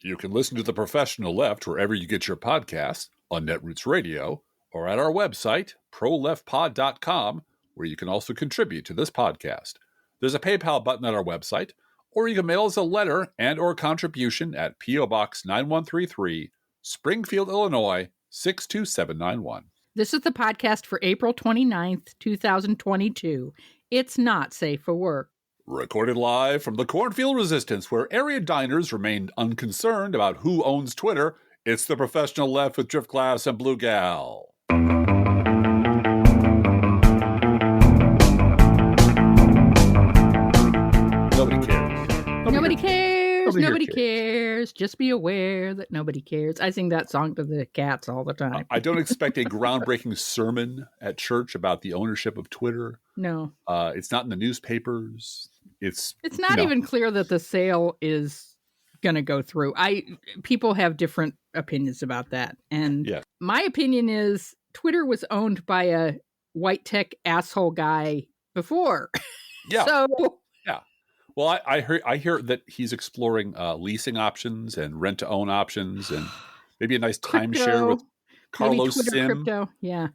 You can listen to The Professional Left wherever you get your podcasts, on Netroots Radio, or at our website, proleftpod.com, where you can also contribute to this podcast. There's a PayPal button on our website, or you can mail us a letter and or contribution at P.O. Box 9133, Springfield, Illinois, 62791. This is the podcast for April 29th, 2022. It's not safe for work. Recorded live from the Cornfield Resistance, where area diners remained unconcerned about who owns Twitter, it's The Professional Left with Driftglass and Blue Gal. Nobody cares. Nobody cares. Just be aware that nobody cares. I sing that song to the cats all the time. I don't expect a groundbreaking sermon at church about the ownership of Twitter. No. It's not in the newspapers. It's not even clear that the sale is going to go through. People have different opinions about that. And my opinion is Twitter was owned by a white tech asshole guy before. Yeah. So well, I hear that he's exploring leasing options and rent to own options and maybe a nice timeshare with Carlos Sim. Crypto. Yeah.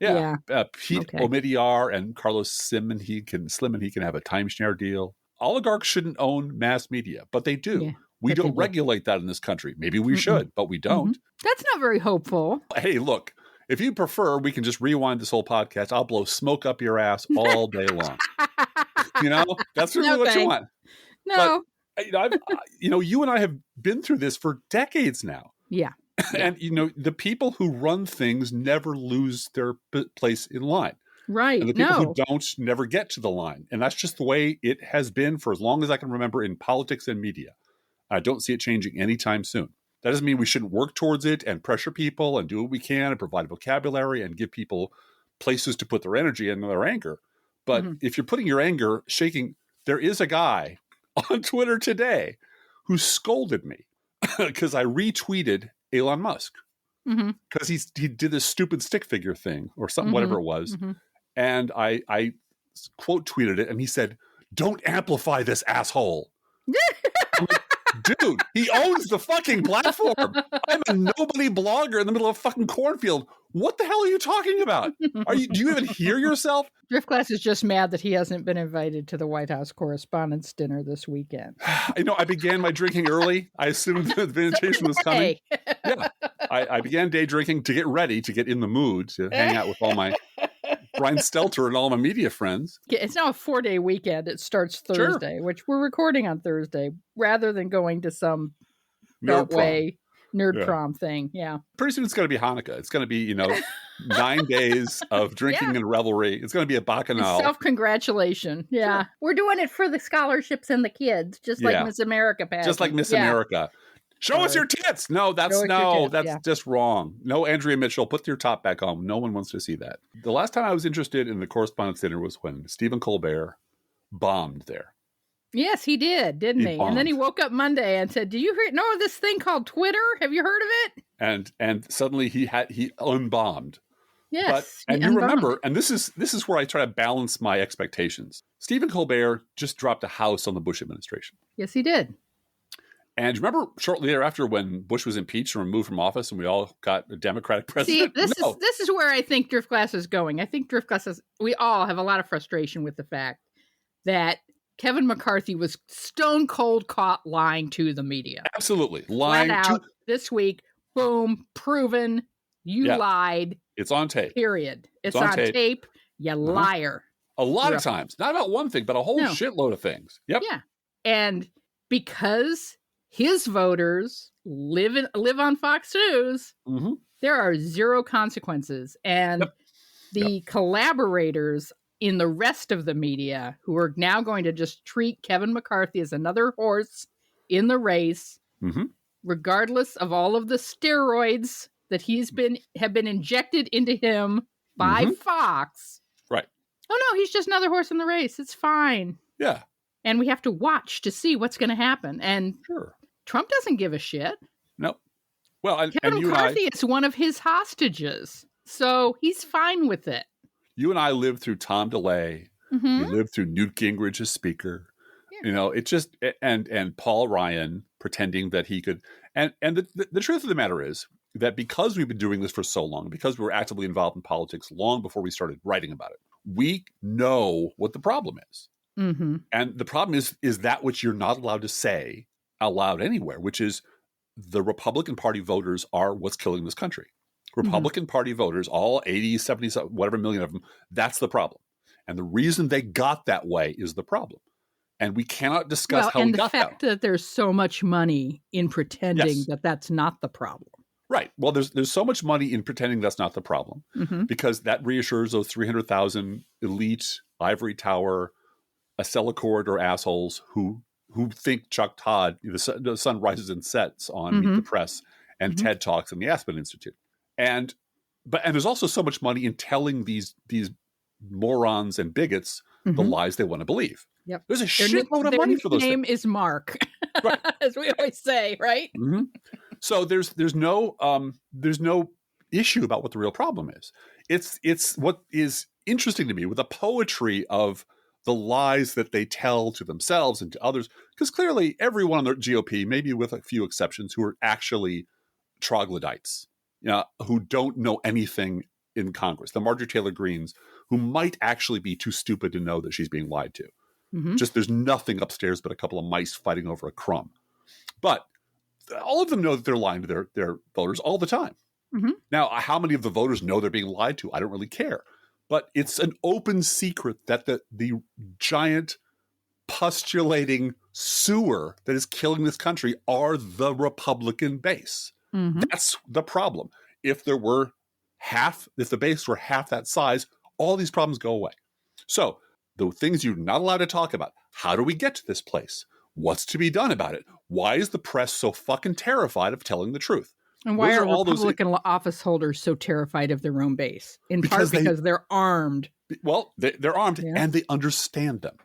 Pete Omidyar and Carlos Slim, and he can have a timeshare deal. Oligarchs shouldn't own mass media, but they do. Yeah, we don't regulate that in this country. Maybe we should, but we don't. That's not very hopeful. Hey, look, if you prefer, we can just rewind this whole podcast. I'll blow smoke up your ass all day long. That's really what you want. No. But, you and I have been through this for decades now. Yeah. And, the people who run things never lose their place in line. Right. And the people who don't never get to the line. And that's just the way it has been for as long as I can remember in politics and media. I don't see it changing anytime soon. That doesn't mean we shouldn't work towards it and pressure people and do what we can and provide vocabulary and give people places to put their energy and their anger. But if you're putting your anger, shaking, there is a guy on Twitter today who scolded me because I retweeted Elon Musk because he did this stupid stick figure thing or something, whatever it was. And I quote tweeted it and he said, "Don't amplify this asshole." I'm like, dude, he owns the fucking platform. I'm a nobody blogger in the middle of a fucking cornfield. What the hell are you talking about? Do you even hear yourself? Driftglass is just mad that he hasn't been invited to the White House Correspondents' Dinner this weekend. I began my drinking early. I assumed the invitation was coming. Yeah, I began day drinking to get ready, to get in the mood, to hang out with all my Brian Stelter and all my media friends. It's now a 4-day weekend. It starts Thursday, which we're recording on Thursday, rather than going to some nerd prom thing. Yeah. Pretty soon it's going to be Hanukkah. It's going to be, 9 days of drinking and revelry. It's going to be a bacchanal. Self-congratulation. Yeah. Sure. We're doing it for the scholarships and the kids, just like Miss America pageant. Just like Miss America. Show us your tits. No, that's just wrong. No, Andrea Mitchell, put your top back on. No one wants to see that. The last time I was interested in the Correspondents' Dinner was when Stephen Colbert bombed there. Yes, he did, didn't he? And then he woke up Monday and said, "Do you know this thing called Twitter? Have you heard of it?" And suddenly he unbombed. Yes. And you remember, and this is where I try to balance my expectations. Stephen Colbert just dropped a house on the Bush administration. Yes, he did. And remember shortly thereafter when Bush was impeached and removed from office and we all got a Democratic president? See, this is where I think Driftglass is going. I think we all have a lot of frustration with the fact that Kevin McCarthy was stone cold caught lying to the media. Absolutely. Lying out this week. Boom. Proven. You lied. It's on tape. Period. It's on tape. You liar. A lot of times. Not about one thing, but a whole shitload of things. Yep. Yeah. And because his voters live on Fox News, there are zero consequences. And the collaborators in the rest of the media who are now going to just treat Kevin McCarthy as another horse in the race, regardless of all of the steroids that have been injected into him by Fox. Right. Oh no, he's just another horse in the race. It's fine. Yeah. And we have to watch to see what's going to happen. And Trump doesn't give a shit. Nope. Well, Kevin McCarthy is one of his hostages. So he's fine with it. You and I lived through Tom DeLay. We lived through Newt Gingrich as speaker. Yeah. It just, and Paul Ryan pretending that he could, And the truth of the matter is that because we've been doing this for so long, because we were actively involved in politics long before we started writing about it, we know what the problem is. Mm-hmm. And the problem is that which you're not allowed to say out loud anywhere, which is the Republican Party voters are what's killing this country. Republican Party voters, all 80, 70, whatever million of them, that's the problem. And the reason they got that way is the problem. And we cannot discuss how we got that. And the fact that there's so much money in pretending that that's not the problem. Right. Well, there's so much money in pretending that's not the problem because that reassures those 300,000 elite ivory tower accord assholes who think Chuck Todd, the sun rises and sets on Meet the Press and TED Talks and the Aspen Institute. And there's also so much money in telling these morons and bigots the lies they want to believe. Yep. There's a shitload of money for those things. Their name is Mark, right. As we always say, right? So there's no issue about what the real problem is. It's what is interesting to me with the poetry of the lies that they tell to themselves and to others, because clearly everyone on the GOP, maybe with a few exceptions, who are actually troglodytes, who don't know anything in Congress, the Marjorie Taylor Greenes, who might actually be too stupid to know that she's being lied to. Just there's nothing upstairs but a couple of mice fighting over a crumb. But all of them know that they're lying to their voters all the time. Now, how many of the voters know they're being lied to? I don't really care. But it's an open secret that the giant postulating sewer that is killing this country are the Republican base. That's the problem. If the base were half that size, all these problems go away. So the things you're not allowed to talk about, how do we get to this place? What's to be done about it? Why is the press so fucking terrified of telling the truth? And why are Republican office holders so terrified of their own base? In part because they're armed. Well, they're armed and they understand them.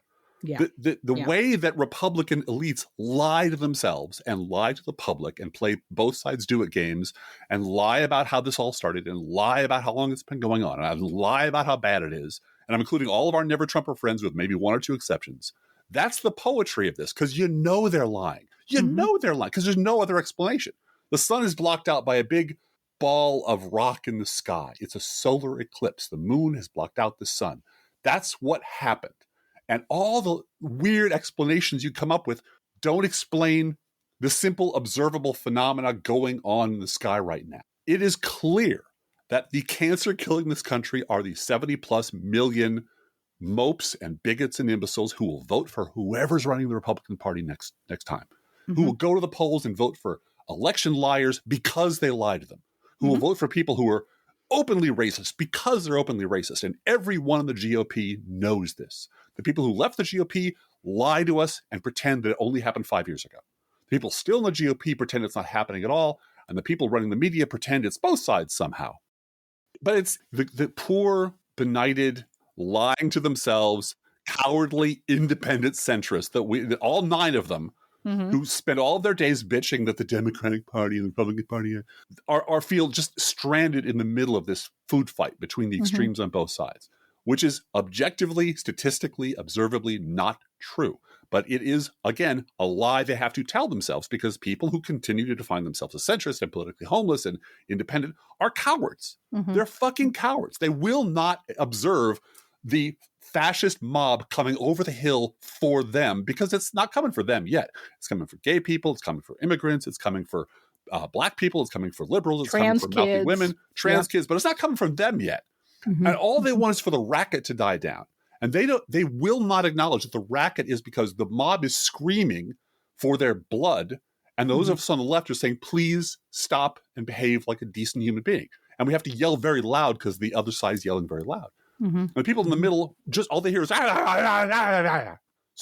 Yeah. The way that Republican elites lie to themselves and lie to the public and play both sides do it games and lie about how this all started and lie about how long it's been going on and lie about how bad it is. And I'm including all of our Never Trumper friends with maybe one or two exceptions. That's the poetry of this, because you know they're lying. You know they're lying because there's no other explanation. The sun is blocked out by a big ball of rock in the sky. It's a solar eclipse. The moon has blocked out the sun. That's what happened. And all the weird explanations you come up with don't explain the simple observable phenomena going on in the sky right now. It is clear that the cancer killing this country are the 70+ million mopes and bigots and imbeciles who will vote for whoever's running the Republican Party next time, who will go to the polls and vote for election liars because they lied to them, who will vote for people who are openly racist because they're openly racist. And everyone in the GOP knows this. The people who left the GOP lie to us and pretend that it only happened 5 years ago. The people still in the GOP pretend it's not happening at all. And the people running the media pretend it's both sides somehow. But it's the poor, benighted, lying to themselves, cowardly, independent centrists that all 9 of them who spend all of their days bitching that the Democratic Party and the Republican Party are feel just stranded in the middle of this food fight between the extremes on both sides, which is objectively, statistically, observably not true. But it is, again, a lie they have to tell themselves because people who continue to define themselves as centrist and politically homeless and independent are cowards. They're fucking cowards. They will not observe the fascist mob coming over the hill for them because it's not coming for them yet. It's coming for gay people. It's coming for immigrants. It's coming for black people. It's coming for liberals. It's coming for mouthy women, trans kids, but it's not coming from them yet. And all they want is for the racket to die down. And they will not acknowledge that the racket is because the mob is screaming for their blood. And those of us on the left are saying, please stop and behave like a decent human being. And we have to yell very loud because the other side is yelling very loud. And the people in the middle, just all they hear is, so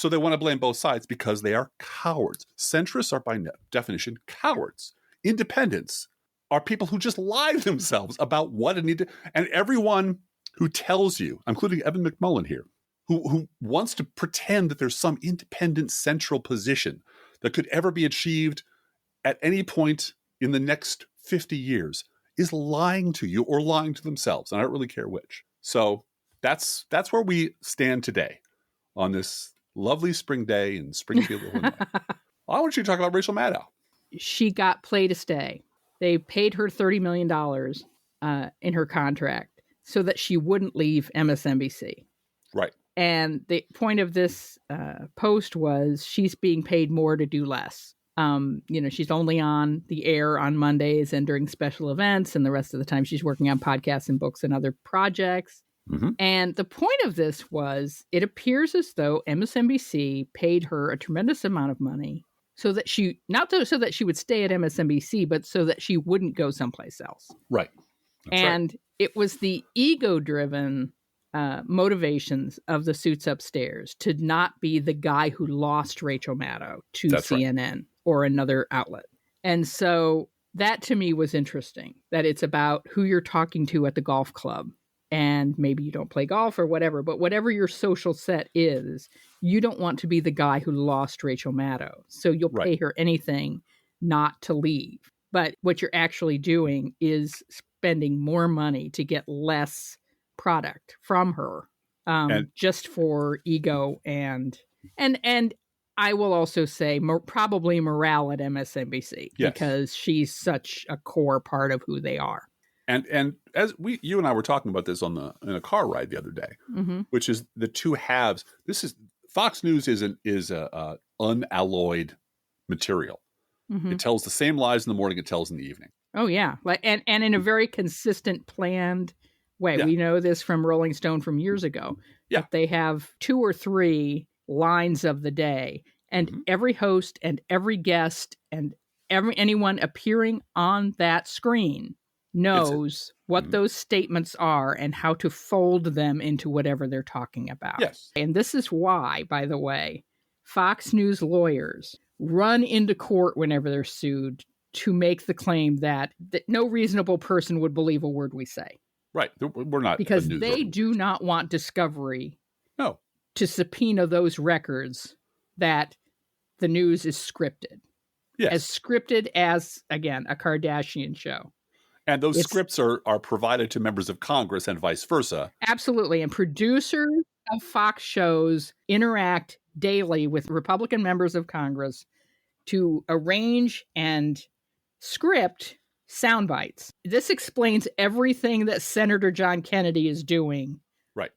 they want to blame both sides because they are cowards. Centrists are by definition cowards. Independents are people who just lie to themselves about what it needs to, and everyone who tells you, including Evan McMullen here, who wants to pretend that there's some independent central position that could ever be achieved at any point in the next 50 years, is lying to you or lying to themselves. And I don't really care which. So that's where we stand today on this lovely spring day in Springfield, Illinois. I want you to talk about Rachel Maddow. she got play to stay. They paid her $30 million in her contract so that she wouldn't leave MSNBC. Right. And the point of this post was she's being paid more to do less. She's only on the air on Mondays and during special events, and the rest of the time she's working on podcasts and books and other projects. Mm-hmm. And the point of this was, it appears as though MSNBC paid her a tremendous amount of money so that she would stay at MSNBC, but so that she wouldn't go someplace else. Right. That's right. It was the ego-driven motivations of the suits upstairs to not be the guy who lost Rachel Maddow to CNN or another outlet. And so that to me was interesting, that it's about who you're talking to at the golf club. And maybe you don't play golf or whatever, but whatever your social set is, you don't want to be the guy who lost Rachel Maddow. So you'll pay her anything not to leave. But what you're actually doing is spending more money to get less product from her, just for ego and I will also say probably morale at MSNBC, because she's such a core part of who they are. And as you and I were talking about this in a car ride the other day, which is the two halves. This is Fox News is a unalloyed material. It tells the same lies in the morning it tells in the evening. Oh yeah, and in a very consistent, planned way. Yeah. We know this from Rolling Stone from years ago. Yeah, they have 2 or 3 lines of the day, and every host and every guest and anyone appearing on that screen knows what those statements are and how to fold them into whatever they're talking about. Yes. And this is why, by the way, Fox News lawyers run into court whenever they're sued to make the claim that no reasonable person would believe a word we say. Right. We're not. Because they do not want discovery to subpoena those records that the news is scripted. Yes. As scripted as, again, a Kardashian show. And those scripts are provided to members of Congress and vice versa. Absolutely. And producers of Fox shows interact daily with Republican members of Congress to arrange and script sound bites. This explains everything that Senator John Kennedy is doing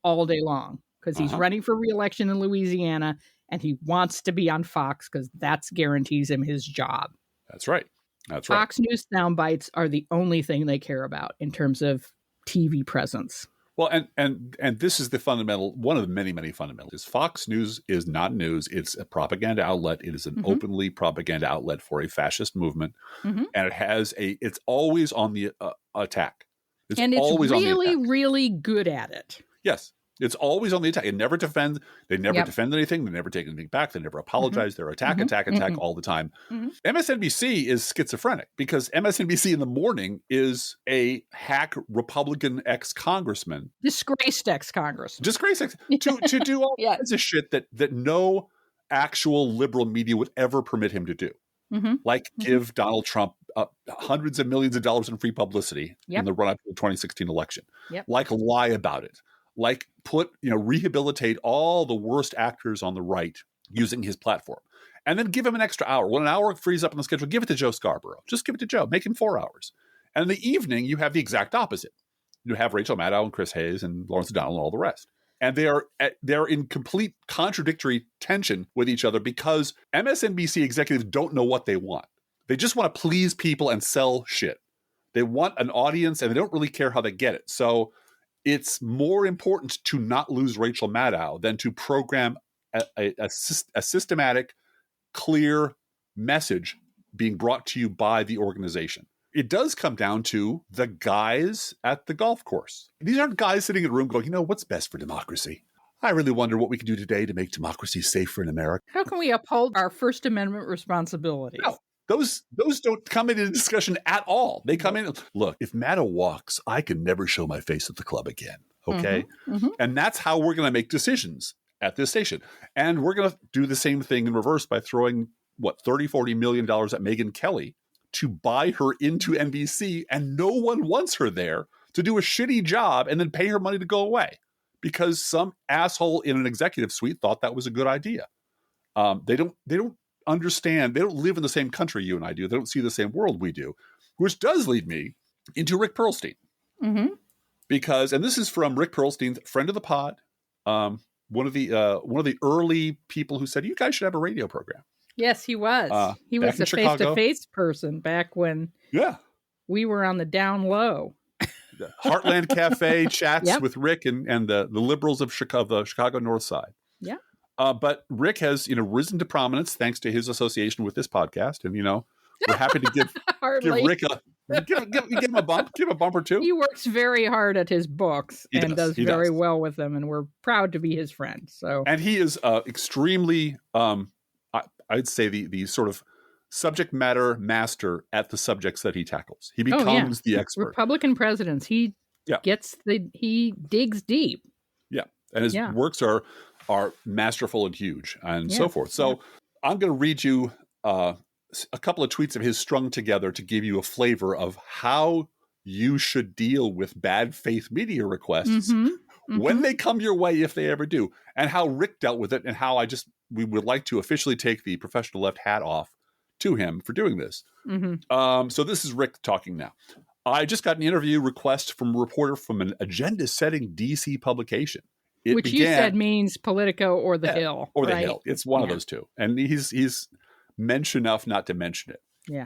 all day long, because he's running for re-election in Louisiana and he wants to be on Fox because that guarantees him his job. That's right. That's right. Fox News sound bites are the only thing they care about in terms of TV presence. Well, and this is the fundamental, one of the many, many fundamentals. Fox News is not news. It's a propaganda outlet. It is an openly propaganda outlet for a fascist movement. And it's always on the attack. It's always really good at it. Yes. It's always on the attack. It never defends. They never defend anything. They never take anything back. They never apologize. They're attack all the time. MSNBC is schizophrenic because MSNBC in the morning is a hack Republican ex-congressman. Disgraced ex-congressman. To do all kinds of shit that no actual liberal media would ever permit him to do. Like give Donald Trump hundreds of millions of dollars in free publicity in the run-up to the 2016 election. Like lie about it. Like rehabilitate all the worst actors on the right using his platform. And then give him an extra hour. When an hour frees up on the schedule, give it to Joe Scarborough. Just give it to Joe. Make him 4 hours. And in the evening, you have the exact opposite. You have Rachel Maddow and Chris Hayes and Lawrence O'Donnell and all the rest. And they're in complete contradictory tension with each other because MSNBC executives don't know what they want. They just want to please people and sell shit. They want an audience and they don't really care how they get it. So it's more important to not lose Rachel Maddow than to program a systematic, clear message being brought to you by the organization. It does come down to the guys at the golf course. These aren't guys sitting in a room going, what's best for democracy? I really wonder what we can do today to make democracy safer in America. How can we uphold our First Amendment responsibilities? No. Those don't come into discussion at all. They come in, look, if Maddow walks, I can never show my face at the club again. Okay? And that's how we're going to make decisions at this station. And we're going to do the same thing in reverse by throwing, $30-40 million at Megyn Kelly to buy her into NBC. And no one wants her there to do a shitty job and then pay her money to go away because some asshole in an executive suite thought that was a good idea. They don't understand, they don't live in the same country you and I do. They don't see the same world we do, which does lead me into Rick Perlstein. Because, and this is from Rick Perlstein, friend of the pod, one of the early people who said, you guys should have a radio program. Yes, he was. He was a face-to-face person back when we were on the down low. The Heartland Cafe chats with Rick and the liberals of the Chicago North Side. Yeah. But Rick has, risen to prominence thanks to his association with this podcast. And, we're happy to give Rick give him a bump, give him a bump or two. He works very hard at his books and does very well with them. And we're proud to be his friend. And he is extremely, I'd say the sort of subject matter master at the subjects that he tackles. He becomes the expert. Republican presidents. He he digs deep. Yeah. And his works are masterful and huge and so forth. So I'm going to read you a couple of tweets of his strung together to give you a flavor of how you should deal with bad faith media requests when they come your way, if they ever do, and how Rick dealt with it, and how we would like to officially take the professional left hat off to him for doing this. So this is Rick talking now. I just got an interview request from a reporter from an agenda-setting DC publication. Which you said means Politico or The Hill. Or The Hill. It's one of those two. And he's mensch enough not to mention it. Yeah.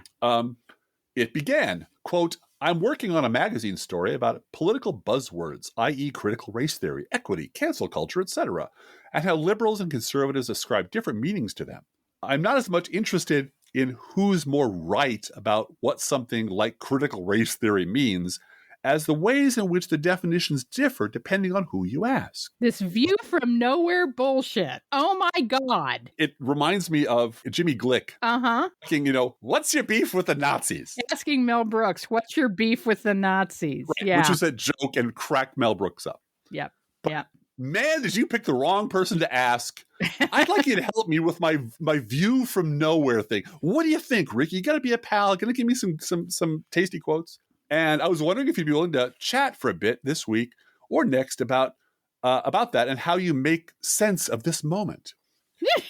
It began, quote, I'm working on a magazine story about political buzzwords, i.e. critical race theory, equity, cancel culture, etc., and how liberals and conservatives ascribe different meanings to them. I'm not as much interested in who's more right about what something like critical race theory means as the ways in which the definitions differ depending on who you ask. This view from nowhere bullshit. Oh my God. It reminds me of Jimmy Glick. Asking, what's your beef with the Nazis? Asking Mel Brooks, what's your beef with the Nazis? Right, yeah. Which was a joke and cracked Mel Brooks up. Yep. But, man, did you pick the wrong person to ask. I'd like you to help me with my view from nowhere thing. What do you think, Rick? You got to be a pal. Going to give me some tasty quotes? And I was wondering if you'd be willing to chat for a bit this week or next about that and how you make sense of this moment.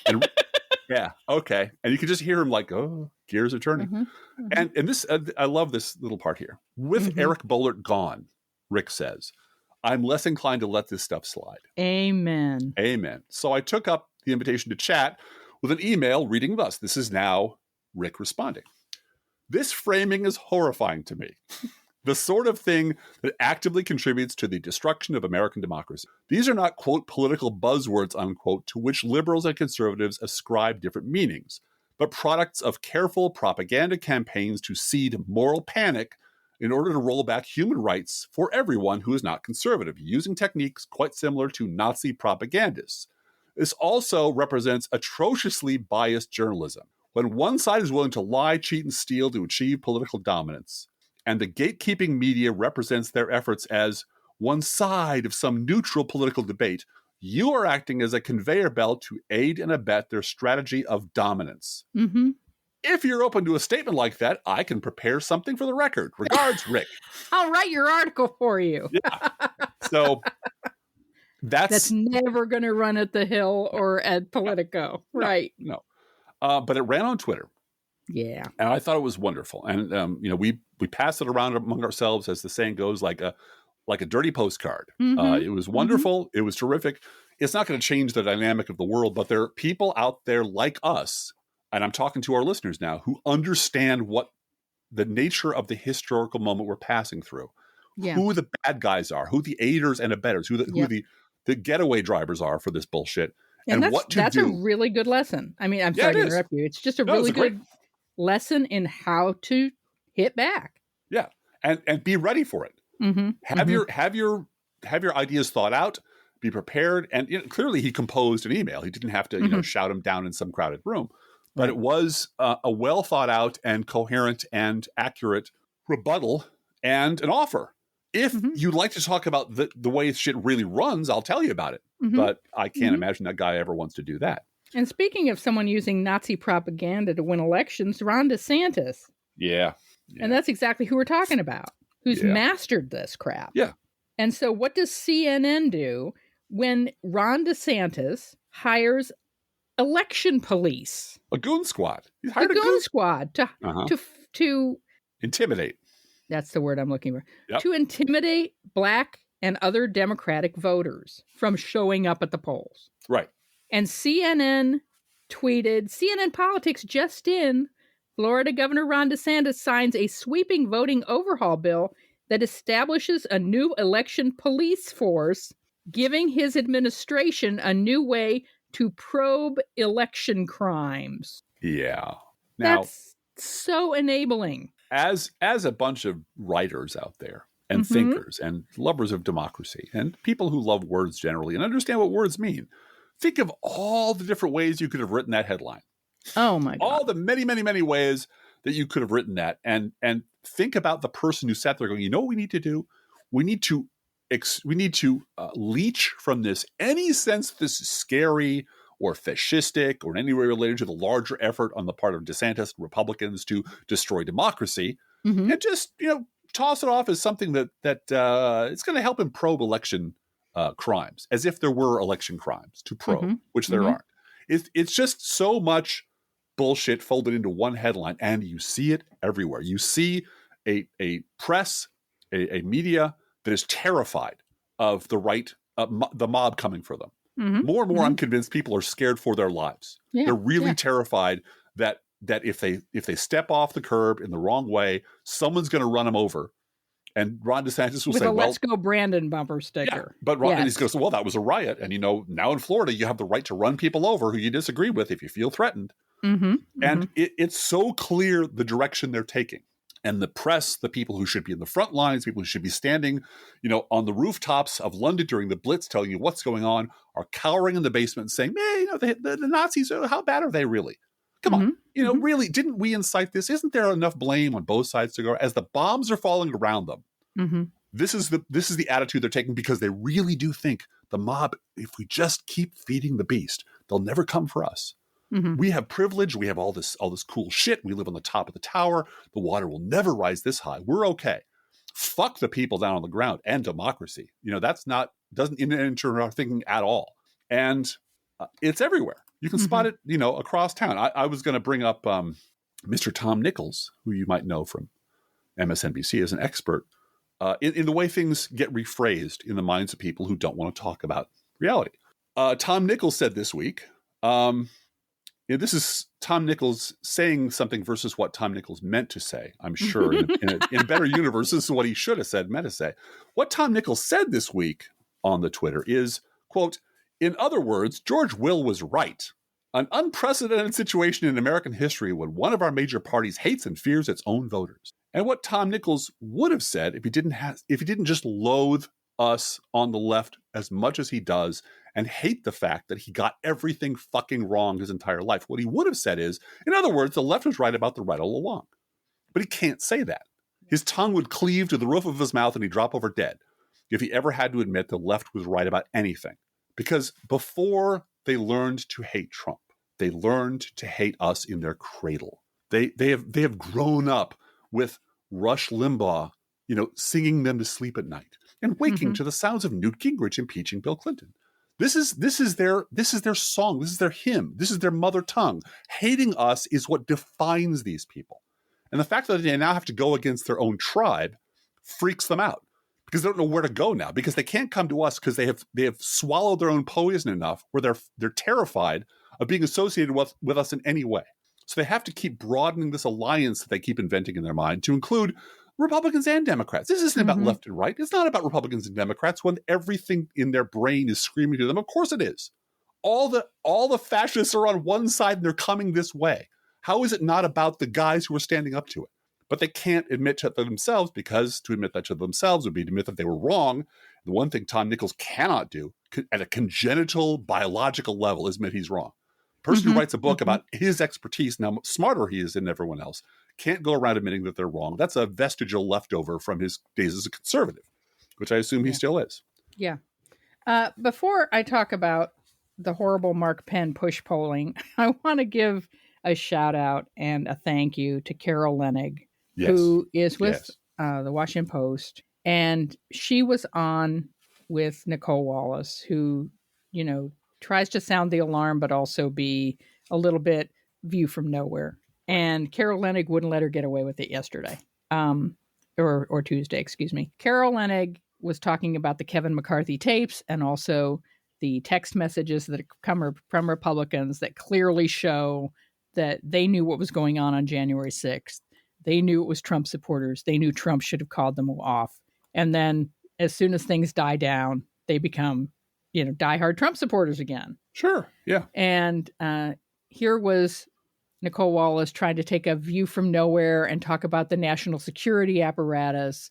And, yeah, okay. And you can just hear him like, oh, gears are turning. And this, I love this little part here. With Eric Boehlert gone, Rick says, I'm less inclined to let this stuff slide. Amen. Amen. So I took up the invitation to chat with an email reading thus. This is now Rick responding. This framing is horrifying to me. The sort of thing that actively contributes to the destruction of American democracy. These are not, quote, political buzzwords, unquote, to which liberals and conservatives ascribe different meanings, but products of careful propaganda campaigns to seed moral panic in order to roll back human rights for everyone who is not conservative, using techniques quite similar to Nazi propagandists. This also represents atrociously biased journalism, when one side is willing to lie, cheat, and steal to achieve political dominance, and the gatekeeping media represents their efforts as one side of some neutral political debate, you are acting as a conveyor belt to aid and abet their strategy of dominance. If you're open to a statement like that, I can prepare something for the record. Regards, Rick. I'll write your article for you. Yeah. So that's never going to run at The Hill or at Politico. Right. No. But it ran on Twitter. Yeah. And I thought it was wonderful. And, we passed it around among ourselves, as the saying goes, like a dirty postcard. It was wonderful. It was terrific. It's not going to change the dynamic of the world, but there are people out there like us, and I'm talking to our listeners now, who understand what the nature of the historical moment we're passing through, who the bad guys are, who the aiders and abettors, who the getaway drivers are for this bullshit. And what to do. That's a really good lesson. I mean, I'm sorry to interrupt you. It's just a really good lesson in how to hit back. Yeah. And be ready for it. Have your ideas thought out, be prepared. And clearly he composed an email. He didn't have to, shout them down in some crowded room, but it was a well thought out and coherent and accurate rebuttal and an offer. If you'd like to talk about the way shit really runs, I'll tell you about it. But I can't imagine that guy ever wants to do that. And speaking of someone using Nazi propaganda to win elections, Ron DeSantis. Yeah. And that's exactly who we're talking about, who's mastered this crap. Yeah. And so what does CNN do when Ron DeSantis hires election police. A goon squad. He's A hired goon squad to intimidate. That's the word I'm looking for. Yep. To intimidate Black and other Democratic voters from showing up at the polls. Right. And CNN tweeted, CNN Politics just in, Florida Governor Ron DeSantis signs a sweeping voting overhaul bill that establishes a new election police force, giving his administration a new way to probe election crimes. Yeah. Now, that's so enabling. As a bunch of writers out there and thinkers and lovers of democracy and people who love words generally and understand what words mean, think of all the different ways you could have written that headline. Oh my God. All the many, many, many ways that you could have written that, and think about the person who sat there going, you know what we need to do? We need to leech from this any sense this is scary or fascistic or in any way related to the larger effort on the part of DeSantis and Republicans to destroy democracy, and just toss it off as something that it's going to help him probe election crimes, as if there were election crimes to probe, which there aren't. It's just so much bullshit folded into one headline, and you see it everywhere. You see a press, a media that is terrified of the right, the mob coming for them. More and more, I'm convinced people are scared for their lives. Yeah, they're really terrified that if they step off the curb in the wrong way, someone's going to run them over. And Ron DeSantis will say, "Well, let's go Brandon bumper sticker." Yeah, but Ron goes, "Well, that was a riot, and now in Florida, you have the right to run people over who you disagree with if you feel threatened." And it's so clear the direction they're taking. And the press, the people who should be in the front lines, people who should be standing, on the rooftops of London during the Blitz, telling you what's going on, are cowering in the basement and saying, "Hey, the Nazis, how bad are they really? Come on, really, didn't we incite this? Isn't there enough blame on both sides to go?" As the bombs are falling around them, this is the attitude they're taking, because they really do think the mob, if we just keep feeding the beast, they'll never come for us. We have privilege. We have all this cool shit. We live on the top of the tower. The water will never rise this high. We're okay. Fuck the people down on the ground and democracy. Doesn't enter our thinking at all. And it's everywhere. You can spot it, across town. I was going to bring up Mr. Tom Nichols, who you might know from MSNBC as an expert in the way things get rephrased in the minds of people who don't want to talk about reality. Tom Nichols said this week, this is Tom Nichols saying something versus what Tom Nichols meant to say, I'm sure. In a better universe, this is what he should have said, meant to say. What Tom Nichols said this week on the Twitter is, quote, "In other words, George Will was right. An unprecedented situation in American history when one of our major parties hates and fears its own voters." And what Tom Nichols would have said if he didn't just loathe us on the left as much as he does and hate the fact that he got everything fucking wrong his entire life. What he would have said is, in other words, the left was right about the right all along. But he can't say that. His tongue would cleave to the roof of his mouth and he'd drop over dead if he ever had to admit the left was right about anything. Because before they learned to hate Trump, they learned to hate us in their cradle. They have grown up with Rush Limbaugh, singing them to sleep at night and waking to the sounds of Newt Gingrich impeaching Bill Clinton. This is their song. This is their hymn. This is their mother tongue. Hating us is what defines these people. And the fact that they now have to go against their own tribe freaks them out, because they don't know where to go now, because they can't come to us because they have swallowed their own poison enough where they're terrified of being associated with us in any way. So they have to keep broadening this alliance that they keep inventing in their mind to include Republicans and Democrats. This isn't about left and right. It's not about Republicans and Democrats when everything in their brain is screaming to them. Of course it is. All the fascists are on one side and they're coming this way. How is it not about the guys who are standing up to it? But they can't admit to themselves, because to admit that to themselves would be to admit that they were wrong. The one thing Tom Nichols cannot do at a congenital biological level is admit he's wrong. Person who writes a book about his expertise, now smarter he is than everyone else, can't go around admitting that they're wrong. That's a vestigial leftover from his days as a conservative, which I assume he still is. Yeah. Before I talk about the horrible Mark Penn push polling, I want to give a shout out and a thank you to Carol Leonnig, who is with the Washington Post. And she was on with Nicole Wallace, who, tries to sound the alarm, but also be a little bit view from nowhere. And Carol Leonnig wouldn't let her get away with it yesterday, or Tuesday, excuse me. Carol Leonnig was talking about the Kevin McCarthy tapes and also the text messages that come from Republicans that clearly show that they knew what was going on January 6th. They knew it was Trump supporters. They knew Trump should have called them off. And then as soon as things die down, they become, diehard Trump supporters again. Sure. Yeah. And here was Nicole Wallace trying to take a view from nowhere and talk about the national security apparatus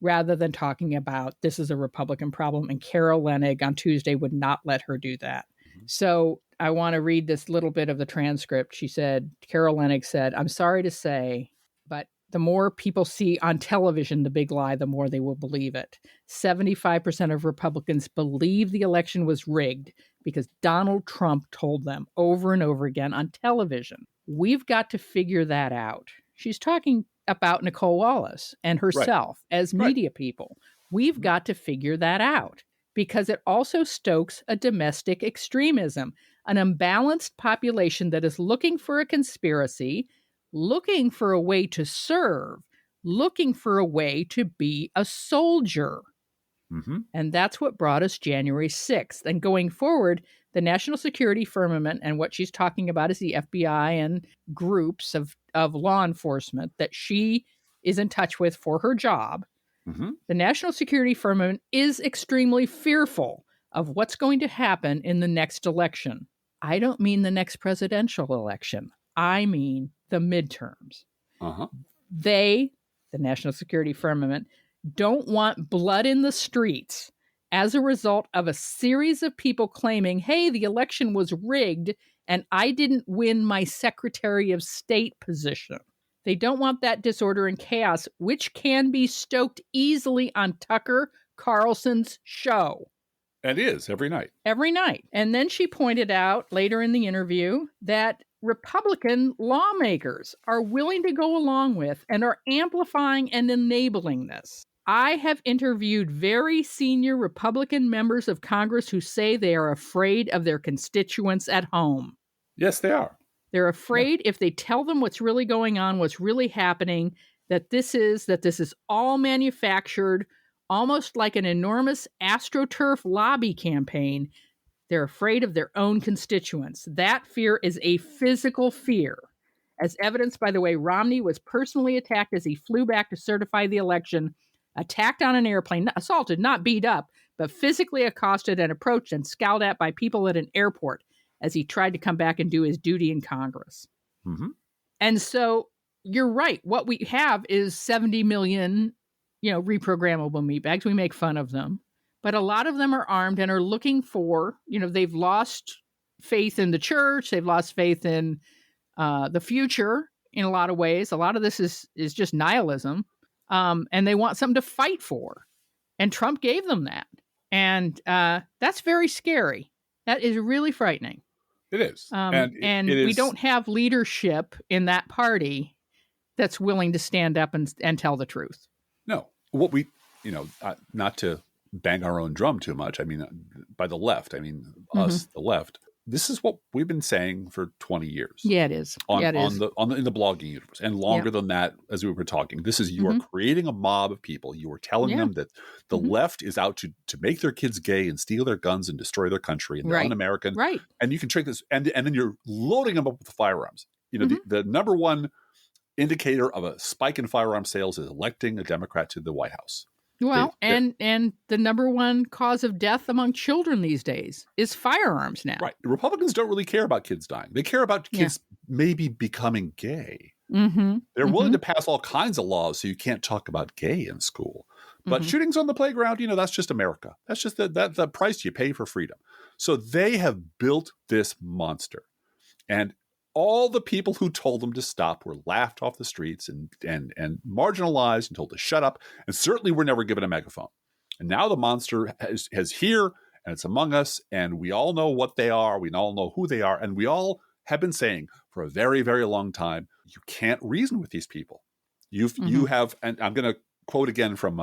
rather than talking about this is a Republican problem. And Carol Leonnig on Tuesday would not let her do that. Mm-hmm. So I want to read this little bit of the transcript. She said, Carol Leonnig said, "I'm sorry to say, but the more people see on television the big lie, the more they will believe it. 75% of Republicans believe the election was rigged because Donald Trump told them over and over again on television. We've got to figure that out." She's talking about Nicole Wallace and herself as media people. We've got to figure that out because it also stokes a domestic extremism, an imbalanced population that is looking for a conspiracy, looking for a way to serve, looking for a way to be a soldier. Mm-hmm. And that's what brought us January 6th. And going forward, the national security firmament, and what she's talking about is the FBI and groups of law enforcement that she is in touch with for her job. Mm-hmm. The national security firmament is extremely fearful of what's going to happen in the next election. I don't mean the next presidential election. I mean the midterms. Uh-huh. They, the national security firmament, don't want blood in the streets as a result of a series of people claiming, hey, the election was rigged and I didn't win my Secretary of State position. They don't want that disorder and chaos, which can be stoked easily on Tucker Carlson's show. And is every night. Every night. And then she pointed out later in the interview that Republican lawmakers are willing to go along with and are amplifying and enabling this. I have interviewed very senior Republican members of Congress who say they are afraid of their constituents at home. Yes, they are. They're afraid if they tell them what's really going on, what's really happening, that this is all manufactured, almost like an enormous AstroTurf lobby campaign. They're afraid of their own constituents. That fear is a physical fear, as evidenced by the way Romney was personally attacked as he flew back to certify the election, attacked on an airplane, assaulted, not beat up, but physically accosted and approached and scowled at by people at an airport as he tried to come back and do his duty in Congress. Mm-hmm. And so you're right. What we have is 70 million, reprogrammable meat bags. We make fun of them. But a lot of them are armed and are looking for, they've lost faith in the church. They've lost faith in the future in a lot of ways. A lot of this is just nihilism. And they want something to fight for. And Trump gave them that. And that's very scary. That is really frightening. It is. And we don't have leadership in that party that's willing to stand up and tell the truth. No. What we, not to bang our own drum too much. I mean, by the left, us, the left. This is what we've been saying for 20 years. Yeah, it is. In the blogging universe, and longer than that, as we were talking. This is, you are creating a mob of people. You are telling them that the left is out to make their kids gay and steal their guns and destroy their country, and they're un-American. Right. And you can trick this, and then you're loading them up with firearms. The number one indicator of a spike in firearm sales is electing a Democrat to the White House. Well, and the number one cause of death among children these days is firearms now. Right. Republicans don't really care about kids dying. They care about kids maybe becoming gay. Mm-hmm. They're willing to pass all kinds of laws so you can't talk about gay in school. But shootings on the playground, that's just America. That's just the price you pay for freedom. So they have built this monster. And all the people who told them to stop were laughed off the streets and marginalized and told to shut up, and certainly were never given a megaphone. And now the monster has here, and it's among us, and we all know what they are. We all know who they are, and we all have been saying for a very, very long time, you can't reason with these people. You have, and I'm going to quote again from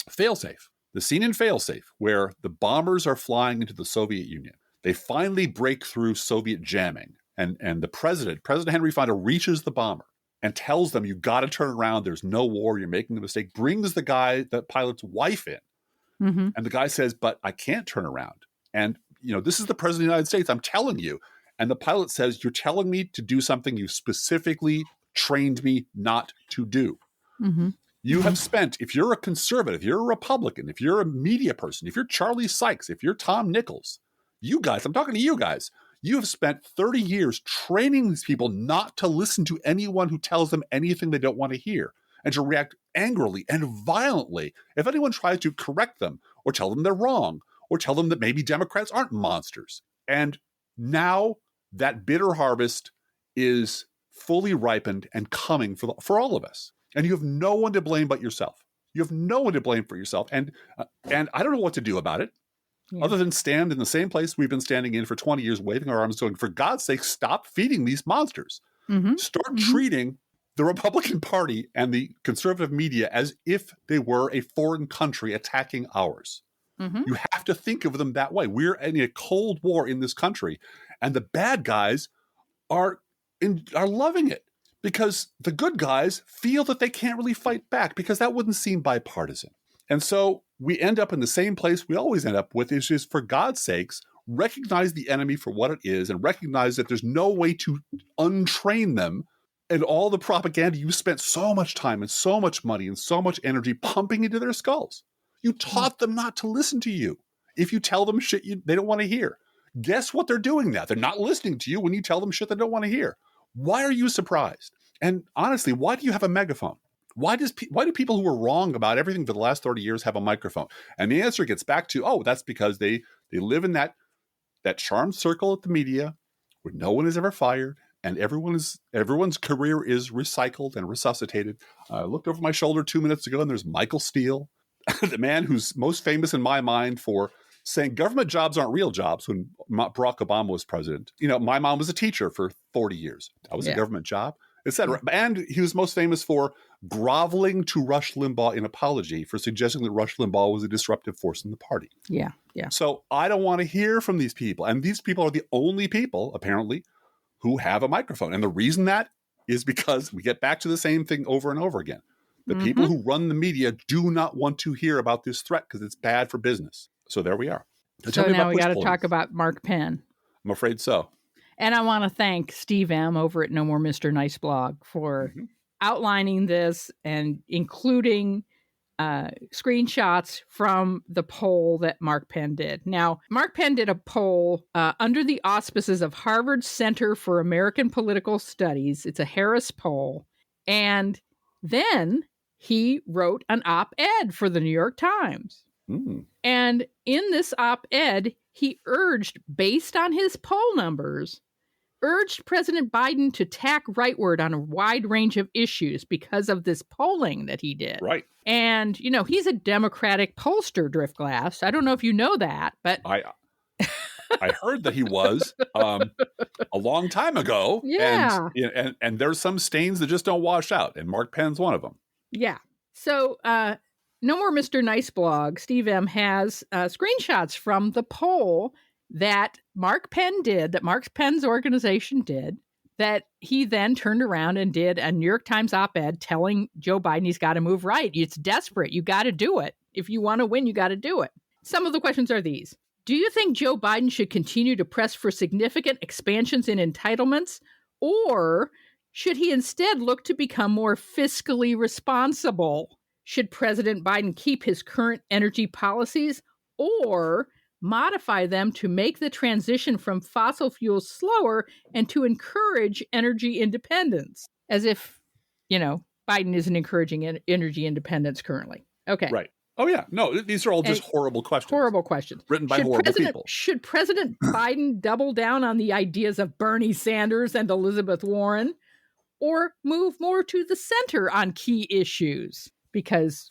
Failsafe, the scene in Failsafe, where the bombers are flying into the Soviet Union. They finally break through Soviet jamming. And the President Henry Fonda, reaches the bomber and tells them, you got to turn around. There's no war. You're making a mistake. Brings the pilot's wife in. Mm-hmm. And the guy says, but I can't turn around. And, this is the President of the United States. I'm telling you. And the pilot says, you're telling me to do something you specifically trained me not to do. Mm-hmm. You have spent, if you're a conservative, you're a Republican, if you're a media person, if you're Charlie Sykes, if you're Tom Nichols, you guys, I'm talking to you guys, you have spent 30 years training these people not to listen to anyone who tells them anything they don't want to hear, and to react angrily and violently if anyone tries to correct them or tell them they're wrong or tell them that maybe Democrats aren't monsters. And now that bitter harvest is fully ripened and coming for all of us. And you have no one to blame but yourself. You have no one to blame for yourself. And I don't know what to do about it, other than stand in the same place we've been standing in for 20 years, waving our arms, going, for God's sake, stop feeding these monsters. Mm-hmm. Start treating the Republican Party and the conservative media as if they were a foreign country attacking ours. Mm-hmm. You have to think of them that way. We're in a Cold War in this country, and the bad guys are loving it, because the good guys feel that they can't really fight back, because that wouldn't seem bipartisan. And so we end up in the same place we always end up with, is just, for God's sakes, recognize the enemy for what it is, and recognize that there's no way to untrain them. And all the propaganda you spent so much time and so much money and so much energy pumping into their skulls. You taught them not to listen to you. If you tell them shit they don't want to hear, guess what they're doing now? They're not listening to you when you tell them shit they don't want to hear. Why are you surprised? And honestly, why do you have a megaphone? Why do people who were wrong about everything for the last 30 years have a microphone? And the answer gets back to, that's because they live in that charmed circle at the media where no one is ever fired, and everyone's career is recycled and resuscitated. I looked over my shoulder 2 minutes ago, and there's Michael Steele, the man who's most famous in my mind for saying government jobs aren't real jobs when Barack Obama was president. My mom was a teacher for 40 years. That was a government job, etc. And he was most famous for groveling to Rush Limbaugh in apology for suggesting that Rush Limbaugh was a disruptive force in the party. Yeah. So I don't want to hear from these people. And these people are the only people, apparently, who have a microphone. And the reason that is because we get back to the same thing over and over again. The people who run the media do not want to hear about this threat because it's bad for business. So there we are. So now we got to talk about Mark Penn. I'm afraid so. And I want to thank Steve M. over at No More Mr. Nice blog for outlining this and including screenshots from the poll that Mark Penn did. Now, Mark Penn did a poll under the auspices of Harvard Center for American Political Studies. It's a Harris poll. And then he wrote an op-ed for the New York Times. And in this op-ed, he urged, based on his poll numbers, President Biden to tack rightward on a wide range of issues because of this polling that he did. Right. And, he's a Democratic pollster, Driftglass. I don't know if you know that, but I heard that he was a long time ago. Yeah. And there's some stains that just don't wash out. And Mark Penn's one of them. Yeah. So, No More Mr. Nice blog, Steve M. has screenshots from the poll that Mark Penn did, that Mark Penn's organization did, that he then turned around and did a New York Times op-ed telling Joe Biden he's got to move right. It's desperate. You got to do it. If you want to win, you got to do it. Some of the questions are these. Do you think Joe Biden should continue to press for significant expansions in entitlements, or should he instead look to become more fiscally responsible? Should President Biden keep his current energy policies or modify them to make the transition from fossil fuels slower and to encourage energy independence? As if, Biden isn't encouraging energy independence currently. Okay. Right. Oh, yeah. No, these are all just horrible questions. Horrible questions. Written by horrible people. Should President Biden double down on the ideas of Bernie Sanders and Elizabeth Warren, or move more to the center on key issues? Because,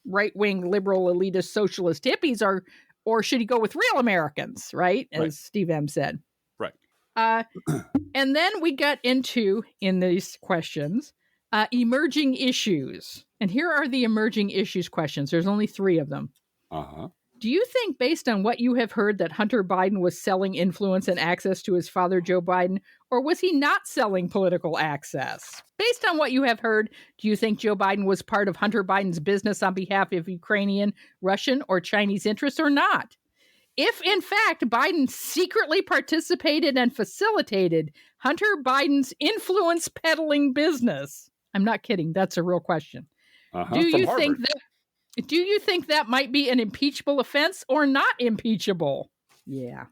right-wing, liberal, elitist, socialist hippies are, or should he go with real Americans, right? As Steve M. said. Right. And then we got into, in these questions, emerging issues. And here are the emerging issues questions. There's only 3 of them. Do you think, based on what you have heard, that Hunter Biden was selling influence and access to his father, Joe Biden, or was he not selling political access? Based on what you have heard, do you think Joe Biden was part of Hunter Biden's business on behalf of Ukrainian, Russian, or Chinese interests or not? If, in fact, Biden secretly participated and facilitated Hunter Biden's influence peddling business, I'm not kidding, that's a real question. Do you think that might be an impeachable offense or not impeachable? Yeah.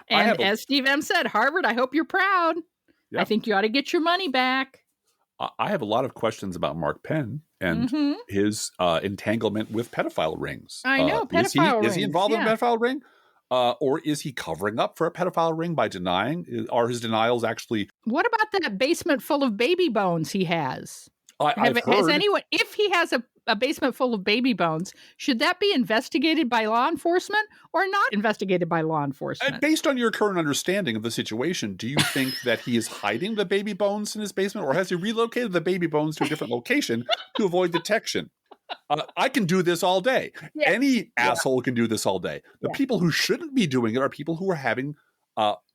And as Steve M said, Harvard, I hope you're proud. Yep. I think you ought to get your money back. I have a lot of questions about Mark Penn and his entanglement with pedophile rings. I know, pedophile rings. Is he involved in a pedophile ring? Or is he covering up for a pedophile ring by denying? Are his denials actually... What about that basement full of baby bones he has? Has anyone, if he has a basement full of baby bones, should that be investigated by law enforcement or not investigated by law enforcement? Based on your current understanding of the situation, do you think that he is hiding the baby bones in his basement, or has he relocated the baby bones to a different location to avoid detection? I can do this all day. Yeah. Any asshole can do this all day. The people who shouldn't be doing it are people who are having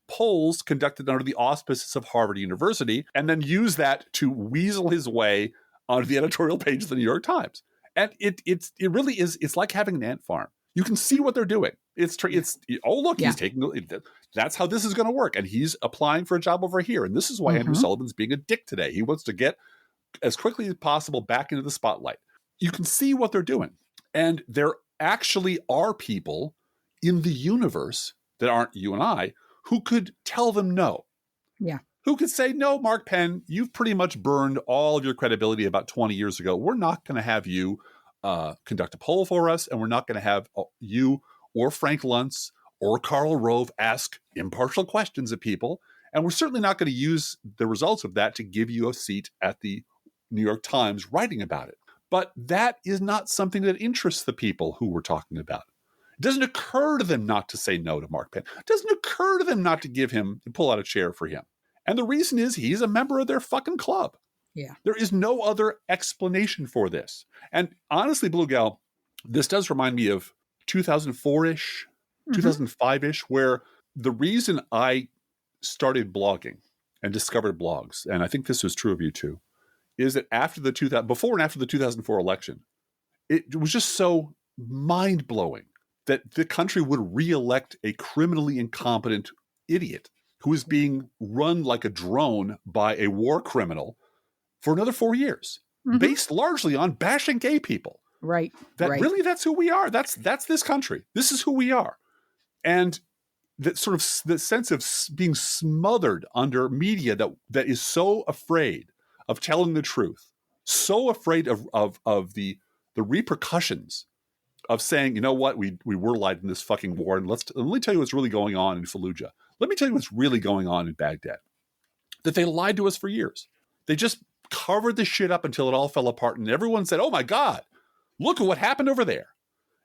polls conducted under the auspices of Harvard University and then use that to weasel his way onto the editorial page of the New York Times. And it really is, it's like having an ant farm. You can see what they're doing. He's taking, that's how this is going to work. And he's applying for a job over here. And this is why Andrew Sullivan's being a dick today. He wants to get as quickly as possible back into the spotlight. You can see what they're doing. And there actually are people in the universe that aren't you and I who could tell them no. Yeah. Who could say, no, Mark Penn, you've pretty much burned all of your credibility about 20 years ago. We're not going to have you conduct a poll for us, and we're not going to have you or Frank Luntz or Karl Rove ask impartial questions of people. And we're certainly not going to use the results of that to give you a seat at the New York Times writing about it. But that is not something that interests the people who we're talking about. It doesn't occur to them not to say no to Mark Penn. It doesn't occur to them not to give him, to pull out a chair for him. And the reason is he's a member of their fucking club. Yeah. There is no other explanation for this. And honestly, Blue Gal, this does remind me of 2004-ish, 2005-ish, where the reason I started blogging and discovered blogs, and I think this was true of you too, is that before and after the 2004 election, it was just so mind-blowing that the country would re-elect a criminally incompetent idiot who is being run like a drone by a war criminal for another 4 years, based largely on bashing gay people. Right. Really, that's who we are. That's this country. This is who we are. And that sort of the sense of being smothered under media that is so afraid of telling the truth, so afraid of the repercussions of saying, you know what, we were lied in this fucking war, and let me tell you what's really going on in Fallujah. Let me tell you what's really going on in Baghdad. That they lied to us for years. They just covered the shit up until it all fell apart, and everyone said, oh my God, look at what happened over there.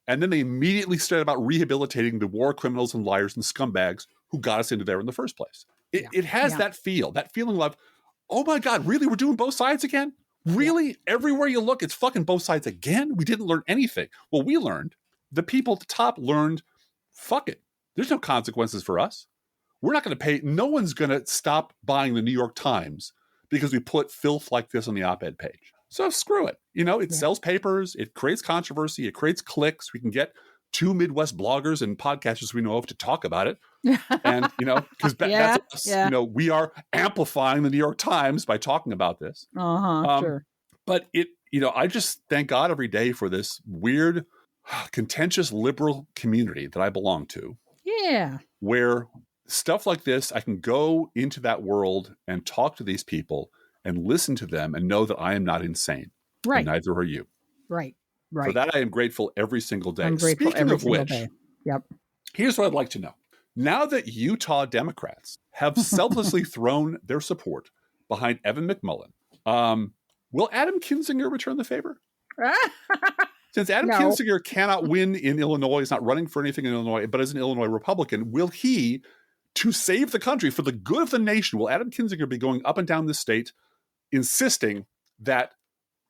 And then they immediately started about rehabilitating the war criminals and liars and scumbags who got us into there in the first place. It has that feeling of, oh my God, really? We're doing both sides again? Really? Yeah. Everywhere you look, it's fucking both sides again? We didn't learn anything. Well, we learned. The people at the top learned, fuck it. There's no consequences for us. We're not going to pay. No one's going to stop buying the New York Times because we put filth like this on the op-ed page. So screw it. It sells papers. It creates controversy. It creates clicks. We can get 2 Midwest bloggers and podcasters we know of to talk about it. And, because that's us. We are amplifying the New York Times by talking about this. Sure. But I just thank God every day for this weird, contentious liberal community that I belong to. Yeah. Where stuff like this, I can go into that world and talk to these people and listen to them and know that I am not insane. Right. And neither are you. Right. For that, I am grateful every single day. I'm grateful every single day. Yep. Here's what I'd like to know. Now that Utah Democrats have selflessly thrown their support behind Evan McMullin, will Adam Kinzinger return the favor? Since Adam Kinzinger cannot win in Illinois, he's not running for anything in Illinois, but as an Illinois Republican, will he, to save the country, for the good of the nation, will Adam Kinzinger be going up and down the state insisting that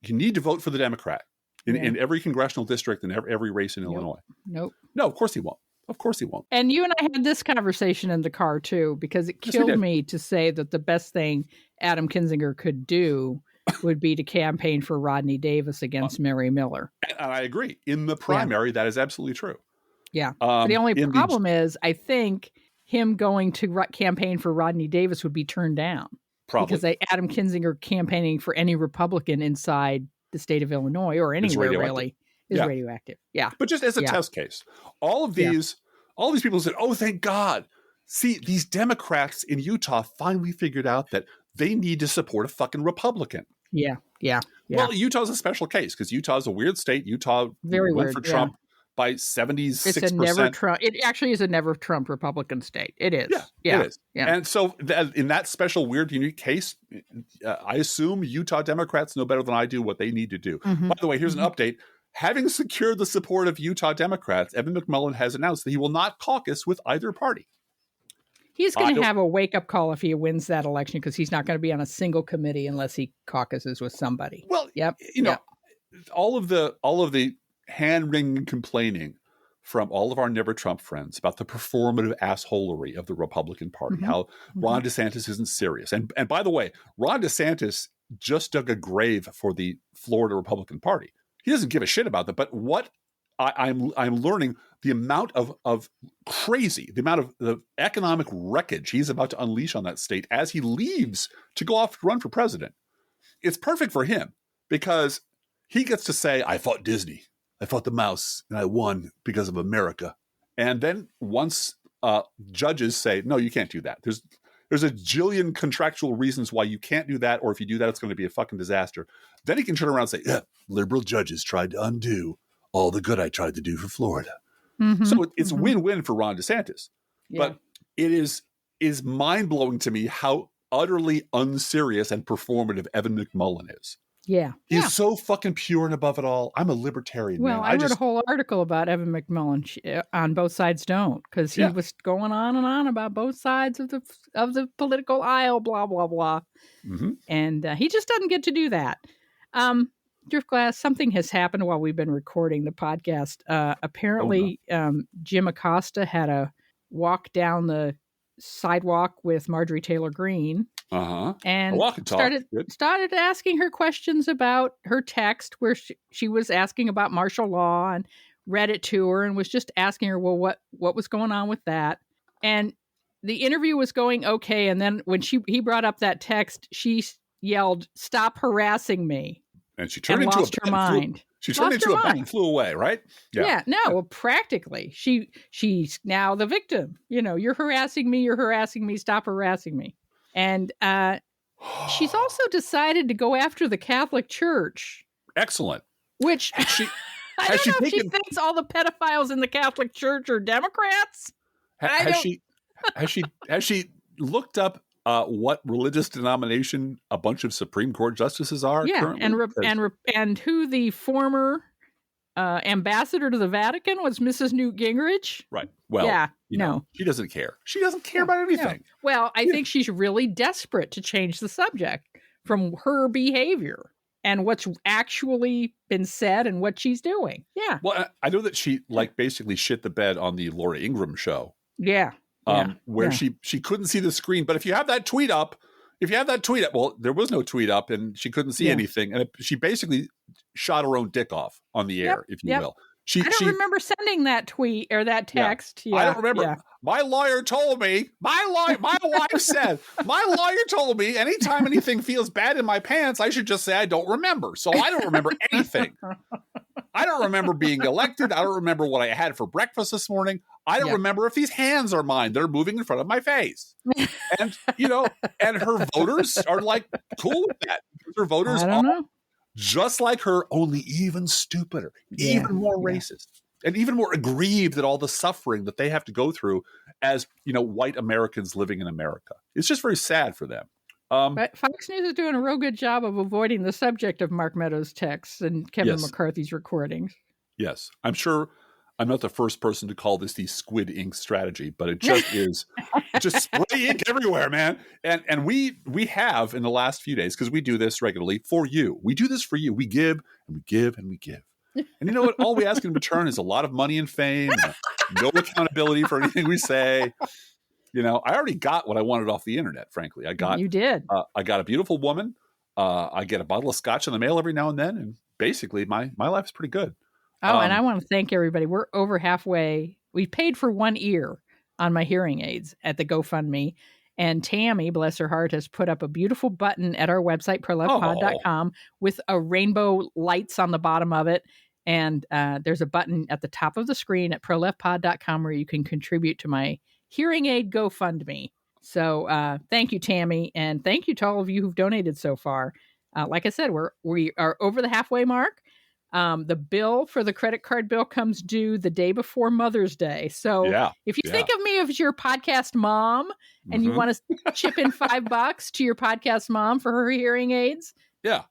you need to vote for the Democrat? in every congressional district and every race in Illinois. Nope. No, of course he won't. Of course he won't. And you and I had this conversation in the car, too, because it killed me to say that the best thing Adam Kinzinger could do would be to campaign for Rodney Davis against Mary Miller. And I agree. In the primary, that is absolutely true. Yeah. But the only problem is, I think him going to campaign for Rodney Davis would be turned down. Probably. Because Adam Kinzinger campaigning for any Republican inside the state of Illinois or anywhere really is radioactive. Yeah. But just as a test case, all of these people said, oh, thank God. See, these Democrats in Utah finally figured out that they need to support a fucking Republican. Yeah. Well, Utah's a special case because Utah's a weird state. Utah went for Trump by 76%. It's a never Trump. It actually is a never Trump Republican state. It is. Yeah. It is. Yeah. And so in that special, weird, unique case, I assume Utah Democrats know better than I do what they need to do. By the way, here's an update. Having secured the support of Utah Democrats, Evan McMullin has announced that he will not caucus with either party. He's going to have a wake-up call if he wins that election because he's not going to be on a single committee unless he caucuses with somebody. Well, all of the hand-wringing complaining from all of our Never Trump friends about the performative assholery of the Republican Party, how Ron DeSantis isn't serious. And by the way, Ron DeSantis just dug a grave for the Florida Republican Party. He doesn't give a shit about that. But what I'm learning, the amount of crazy, the amount of the economic wreckage he's about to unleash on that state as he leaves to go off to run for president. It's perfect for him because he gets to say, I fought Disney. I fought the mouse and I won because of America. And then once judges say, no, you can't do that. There's a jillion contractual reasons why you can't do that. Or if you do that, it's going to be a fucking disaster. Then he can turn around and say, yeah, liberal judges tried to undo all the good I tried to do for Florida. So it's win-win for Ron DeSantis. But it is mind-blowing to me how utterly unserious and performative Evan McMullin is. Yeah. He's so fucking pure and above it all. I'm a libertarian, man. I wrote a whole article about Evan McMullin on Both Sides Don't, because he was going on and on about both sides of the political aisle, blah, blah, blah. And he just doesn't get to do that. Driftglass, something has happened while we've been recording the podcast. Apparently, Jim Acosta had a walk down the sidewalk with Marjorie Taylor Greene. And started asking her questions about her text where she was asking about martial law and read it to her and was just asking her, well, what was going on with that? And the interview was going okay. And then when he brought up that text, she yelled, "Stop harassing me." And she turned into her mind. She turned into a bat and flew away, right? Yeah. Well, practically. She's now the victim. You're harassing me, stop harassing me. And she's also decided to go after the Catholic Church. Excellent. Which I don't know if she thinks all the pedophiles in the Catholic Church are Democrats. Has she looked up what religious denomination a bunch of Supreme Court justices are? Yeah, and who the former ambassador to the Vatican was, Mrs. Newt Gingrich. Right. Well, she doesn't care. She doesn't care about anything. No. Well, I think she's really desperate to change the subject from her behavior and what's actually been said and what she's doing. Yeah. Well, I know that she basically shit the bed on the Laura Ingraham show. Yeah. Where she couldn't see the screen. But if you have that tweet up, well, there was no tweet up and she couldn't see anything. And she basically shot her own dick off on the air, if you will. I don't remember sending that tweet or that text. I don't remember. Yeah. My lawyer told me, my wife said, my lawyer told me anytime anything feels bad in my pants, I should just say I don't remember. So I don't remember anything. I don't remember being elected. I don't remember what I had for breakfast this morning. I don't remember if these hands are mine. They're moving in front of my face. And, and her voters are cool with that. Her voters are just like her, only even stupider, even more racist, and even more aggrieved at all the suffering that they have to go through as, white Americans living in America. It's just very sad for them. But Fox News is doing a real good job of avoiding the subject of Mark Meadows' texts and Kevin McCarthy's recordings. Yes. I'm sure I'm not the first person to call this the squid ink strategy, but it just is just spray ink everywhere, man. And we have in the last few days, because we do this regularly for you. We do this for you. We give and we give and we give. And you know what? All we ask in return is a lot of money and fame, and no accountability for anything we say. I already got what I wanted off the internet, frankly. You did. I got a beautiful woman. I get a bottle of scotch in the mail every now and then. And basically, my life is pretty good. Oh, and I want to thank everybody. We're over halfway. We paid for 1 ear on my hearing aids at the GoFundMe. And Tammy, bless her heart, has put up a beautiful button at our website, proleftpod.com, with a rainbow lights on the bottom of it. And there's a button at the top of the screen at proleftpod.com where you can contribute to my hearing aid GoFundMe. So thank you, Tammy. And thank you to all of you who've donated so far. Like I said, we are over the halfway mark. The bill for the credit card bill comes due the day before Mother's Day. So if you think of me as your podcast mom and you want to chip in $5 to your podcast mom for her hearing aids,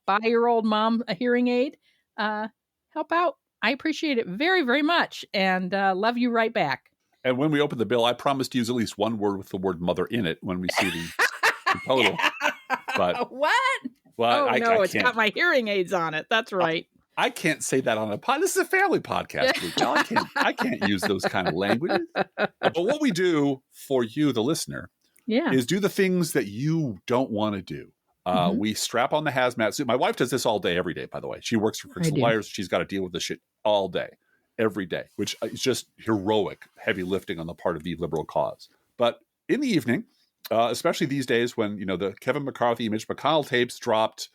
buy your old mom a hearing aid, help out. I appreciate it very, very much, and love you right back. And when we open the bill, I promise to use at least one word with the word mother in it when we see the total. But what? Well, it's got my hearing aids on it. That's right. I can't say that on a pod. This is a family podcast. I can't use those kind of language. But what we do for you, the listener, is do the things that you don't want to do. We strap on the hazmat suit. My wife does this all day, every day, by the way. She works for Critical Suppliers. She's got to deal with this shit all day, every day, which is just heroic, heavy lifting on the part of the liberal cause. But in the evening, especially these days when, the Kevin McCarthy, Mitch McConnell tapes dropped,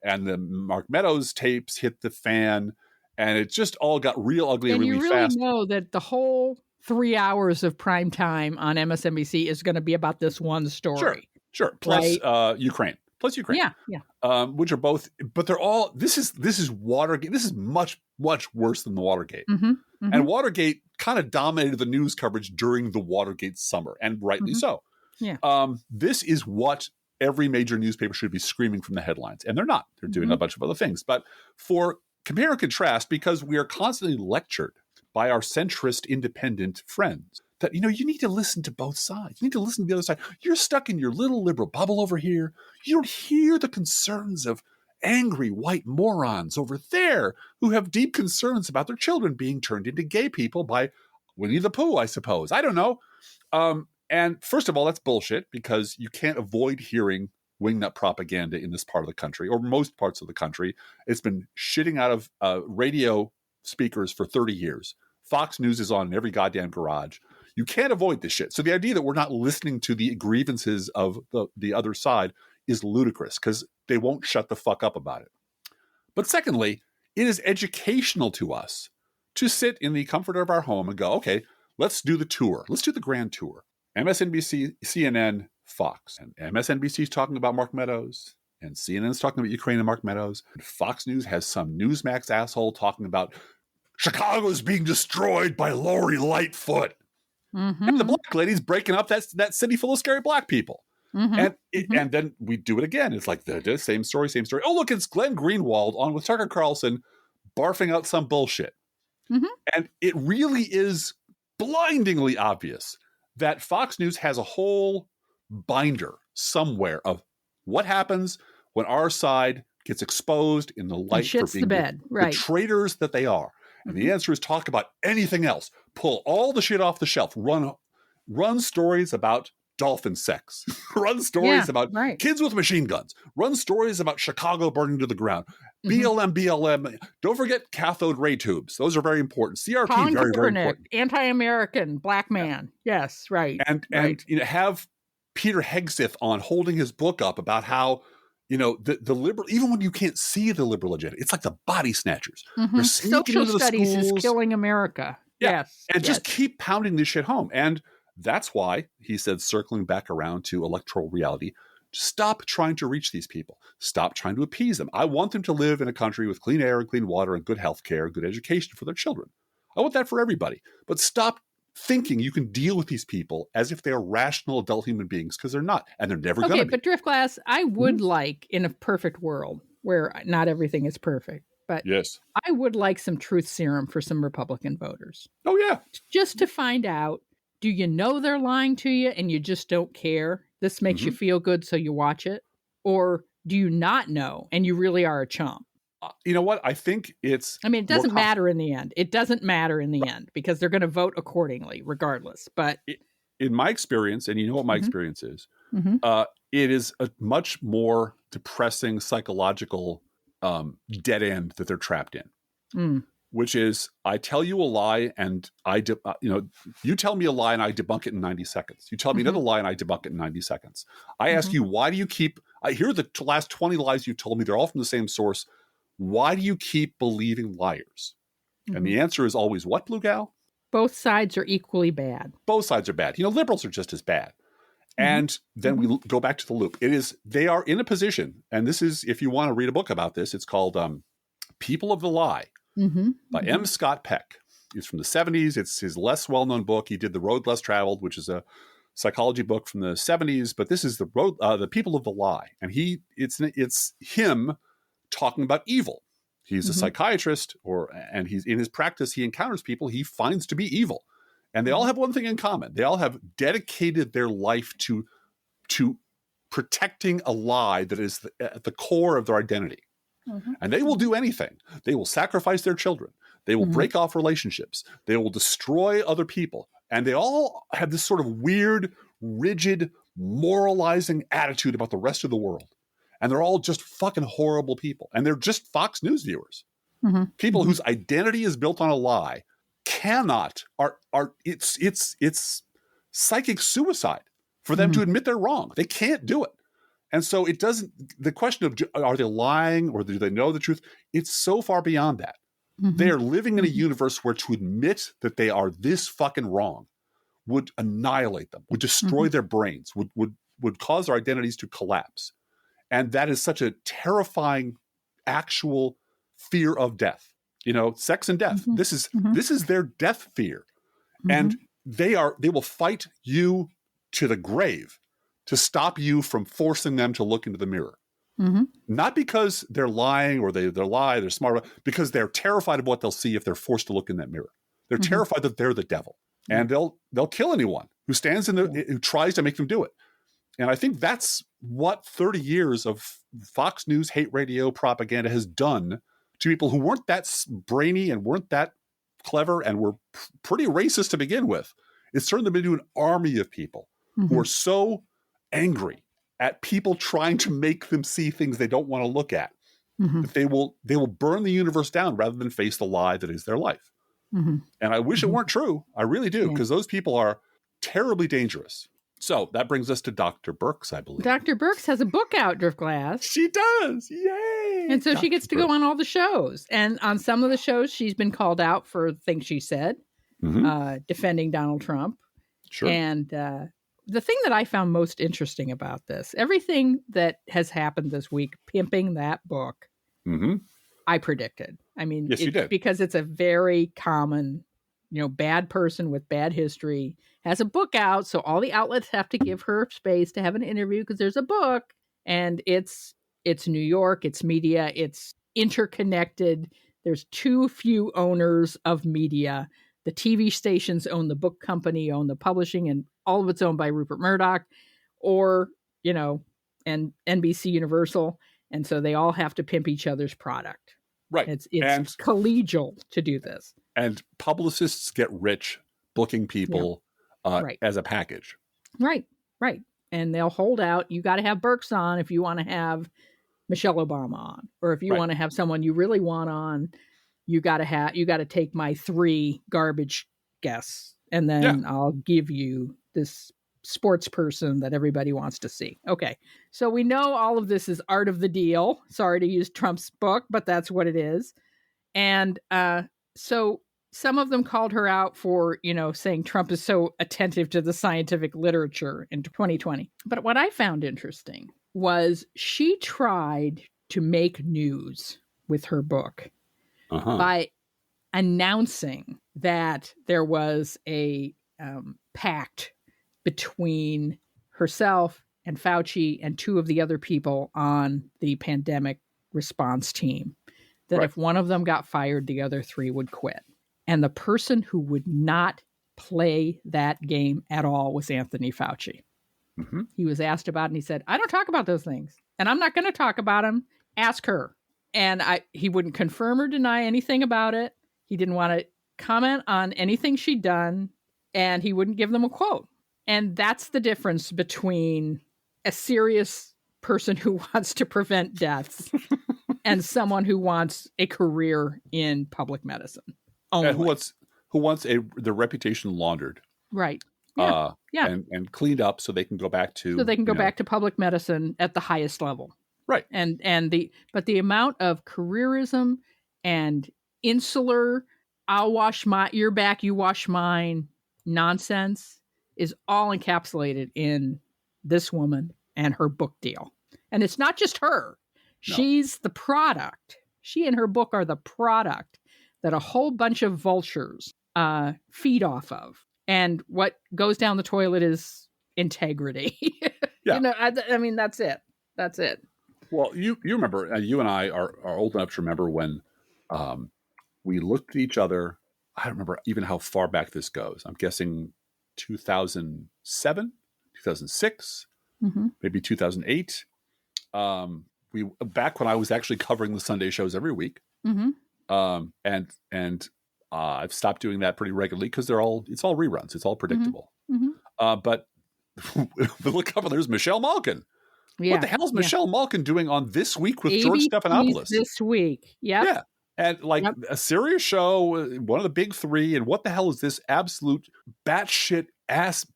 and the Mark Meadows tapes hit the fan, and it just all got real ugly really fast. And you really know that the whole 3 hours of prime time on MSNBC is going to be about this one story. Sure. Plus Ukraine. Yeah. Which are both, but they're all, this is Watergate. This is much, much worse than the Watergate. And Watergate kind of dominated the news coverage during the Watergate summer, and rightly so. Yeah. This is what every major newspaper should be screaming from the headlines. And they're not. They're doing a bunch of other things. But for compare and contrast, because we are constantly lectured by our centrist independent friends that, you need to listen to both sides. You need to listen to the other side. You're stuck in your little liberal bubble over here. You don't hear the concerns of angry white morons over there who have deep concerns about their children being turned into gay people by Winnie the Pooh, I suppose. I don't know. And first of all, that's bullshit, because you can't avoid hearing wingnut propaganda in this part of the country, or most parts of the country. It's been shitting out of radio speakers for 30 years. Fox News is on in every goddamn garage. You can't avoid this shit. So the idea that we're not listening to the grievances of the other side is ludicrous, because they won't shut the fuck up about it. But secondly, it is educational to us to sit in the comfort of our home and go, okay, let's do the tour. Let's do the grand tour. MSNBC, CNN, Fox. And MSNBC is talking about Mark Meadows, and CNN is talking about Ukraine and Mark Meadows. And Fox News has some Newsmax asshole talking about Chicago is being destroyed by Lori Lightfoot. And the black lady's breaking up that city full of scary black people. And then we do it again. It's like the same story. Oh, look, it's Glenn Greenwald on with Tucker Carlson barfing out some bullshit. And it really is blindingly obvious that Fox News has a whole binder somewhere of what happens when our side gets exposed in the light for being the traitors that they are. And the answer is talk about anything else. Pull all the shit off the shelf. Run stories about dolphin sex. Run stories about kids with machine guns. Run stories about Chicago burning to the ground. BLM. Don't forget cathode ray tubes. Those are very important. CRT, Colin very, Kaepernick, very important. Anti-American, black man. Yes, right. And have Peter Hegseth on holding his book up about how, the liberal, even when you can't see the liberal agenda, it's like the body snatchers. Social studies is killing America. Yes. And just keep pounding this shit home. And that's why he said, circling back around to electoral reality, stop trying to reach these people. Stop trying to appease them. I want them to live in a country with clean air and clean water and good health care, good education for their children. I want that for everybody. But stop thinking you can deal with these people as if they are rational adult human beings, because they're not. And they're never going to be. Okay, but Driftglass, I would like, in a perfect world where not everything is perfect, but yes, I would like some truth serum for some Republican voters. Oh, yeah. Just to find out, do you know they're lying to you and you just don't care? This makes you feel good, so you watch it? Or do you not know and you really are a chump? You know what? I think it's... I mean, it doesn't matter in the end. It doesn't matter in the end because they're going to vote accordingly regardless. But in my experience, and you know what my experience is, it is a much more depressing psychological dead end that they're trapped in, which is I tell you a lie and you tell me a lie and I debunk it in 90 seconds. You tell me another lie and I debunk it in 90 seconds. I ask you, why do you keep... I hear the last 20 lies you told me. They're all from the same source. Why do you keep believing liars? And the answer is always what, Blue Gal? Both sides are equally bad. Both sides are bad. Liberals are just as bad. And then we go back to the loop. They are in a position, and this is, if you want to read a book about this, it's called People of the Lie by M. Scott Peck. It's from the 70s. It's his less well-known book. He did The Road Less Traveled, which is a psychology book from the 70s, but this is the People of the Lie. And it's him talking about evil. He's a psychiatrist, and he's in his practice, he encounters people he finds to be evil. And they all have one thing in common. They all have dedicated their life to protecting a lie that is at the core of their identity. And they will do anything. They will sacrifice their children. They will break off relationships. They will destroy other people. And they all have this sort of weird, rigid, moralizing attitude about the rest of the world. And they're all just fucking horrible people. And they're just Fox News viewers. People whose identity is built on a lie it's psychic suicide for them to admit they're wrong. They can't do it. And so the question of, are they lying or do they know the truth? It's so far beyond that. They are living in a universe where to admit that they are this fucking wrong would annihilate them, would destroy their brains, would cause their identities to collapse. And that is such a terrifying actual fear of death. Sex and death. This is their death fear. And they will fight you to the grave to stop you from forcing them to look into the mirror. Not because they're lying or they're smart, because they're terrified of what they'll see if they're forced to look in that mirror. They're terrified that they're the devil, and they'll kill anyone who stands who tries to make them do it. And I think that's what 30 years of Fox News hate radio propaganda has done to people who weren't that brainy and weren't that clever and were pretty racist to begin with. It's turned them into an army of people who are so angry at people trying to make them see things they don't want to look at, that they will burn the universe down rather than face the lie that is their life. And I wish it weren't true. I really do, because those people are terribly dangerous. So that brings us to Dr. Birx, I believe. Dr. Birx has a book out, Driftglass. She does. Yay. And so she gets to go on all the shows. And on some of the shows, she's been called out for things she said, defending Donald Trump. Sure. And the thing that I found most interesting about this, everything that has happened this week, pimping that book, I predicted. I mean, yes, you did. Because it's a very common, bad person with bad history has a book out. So all the outlets have to give her space to have an interview because there's a book, and it's New York, it's media, it's interconnected. There's too few owners of media. The TV stations own the book company, own the publishing, and all of it's owned by Rupert Murdoch or, and NBC Universal. And so they all have to pimp each other's product. Right. It's collegial to do this. And publicists get rich booking people as a package. Right. And they'll hold out. You got to have Birx on if you want to have Michelle Obama on, or if you want to have someone you really want on, you got to take my 3 garbage guests, and then I'll give you this sports person that everybody wants to see. Okay. So we know all of this is art of the deal. Sorry to use Trump's book, but that's what it is. And so some of them called her out for, saying Trump is so attentive to the scientific literature in 2020. But what I found interesting was she tried to make news with her book by announcing that there was a pact between herself and Fauci and 2 of the other people on the pandemic response team, that if one of them got fired, the other 3 would quit. And the person who would not play that game at all was Anthony Fauci. He was asked about it, and he said, I don't talk about those things, and I'm not going to talk about them. Ask her. And he wouldn't confirm or deny anything about it. He didn't want to comment on anything she'd done, and he wouldn't give them a quote. And that's the difference between a serious person who wants to prevent deaths and someone who wants a career in public medicine. Only. Who wants their reputation laundered. Right. Yeah. And cleaned up so they can go back to back to public medicine at the highest level. Right. But the amount of careerism and insular, I'll wash your back, you wash mine nonsense is all encapsulated in this woman and her book deal. And it's not just her. No. She's the product. She and her book are the product that a whole bunch of vultures feed off of. And what goes down the toilet is integrity. Yeah. I mean, that's it. That's it. Well, you remember, you and I are old enough to remember when we looked at each other. I don't remember even how far back this goes. I'm guessing 2007, 2006, maybe 2008. Back when I was actually covering the Sunday shows every week. I've stopped doing that pretty regularly because it's all reruns. It's all predictable. But look up, there's Michelle Malkin. Yeah. What the hell is Michelle Malkin doing on This Week with ABC's George Stephanopoulos? This Week. Yep. Yeah. And a serious show, one of the big three. And what the hell is this absolute batshit ass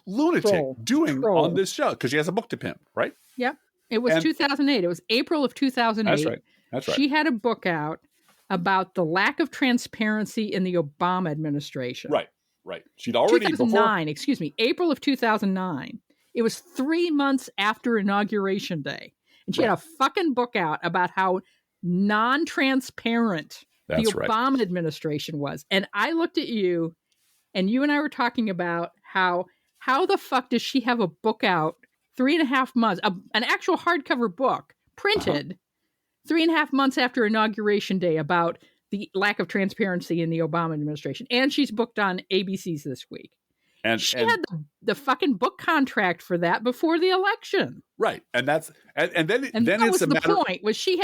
lunatic doing on this show? Because she has a book to pimp, right? Yep. It was 2008. It was April of 2008. That's right. She had a book out about the lack of transparency in the Obama administration. Right. She'd already 2009, April of 2009. It was 3 months after Inauguration Day. And she had a fucking book out about how non-transparent the Obama administration was. And I looked at you, and you and I were talking about how the fuck does she have a book out 3.5 months, an actual hardcover book printed 3.5 months after Inauguration Day about the lack of transparency in the Obama administration. And she's booked on ABC's This Week. And she had the fucking book contract for that before the election. Right. And then that it's was a matter. The point was she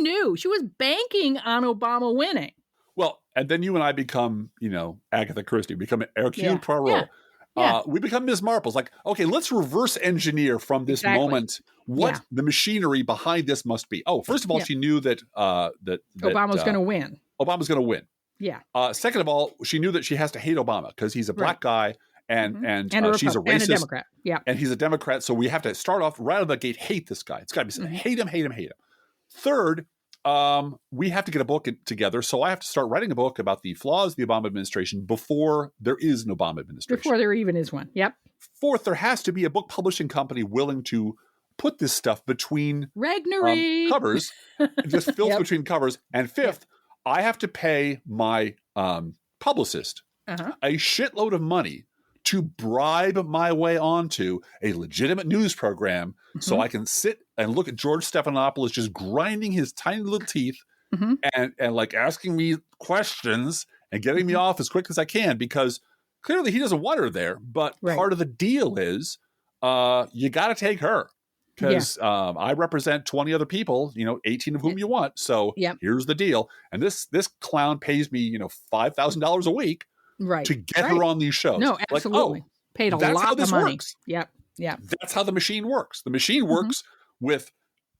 knew she was banking on Obama winning. Well, and then you and I become, Agatha Christie, become Hercule Poirot. Yeah. We become Ms. Marple. It's like, okay, let's reverse engineer from this moment what the machinery behind this must be. Oh, first of all, she knew that Obama's going to win. Obama's going to win. Yeah. Second of all, she knew that she has to hate Obama because he's a black guy and she's a racist. And a Democrat. Yeah. And he's a Democrat. So we have to start off right out of the gate, hate this guy. It's got to be hate him. Third, we have to get a book together. So I have to start writing a book about the flaws of the Obama administration before there is an Obama administration. Before there even is one. Yep. Fourth, there has to be a book publishing company willing to put this stuff between covers, just filled between covers. And fifth, I have to pay my publicist a shitload of money to bribe my way onto a legitimate news program so I can sit and look at George Stephanopoulos just grinding his tiny little teeth and like asking me questions and getting me off as quick as I can, because clearly he doesn't want her there. But part of the deal is you got to take her because I represent 20 other people, 18 of whom you want. So here's the deal. And this clown pays me, $5,000 a week. To get her on these shows. No, absolutely. Paid a lot of money. Works. Yep. That's how the machine works. The machine works with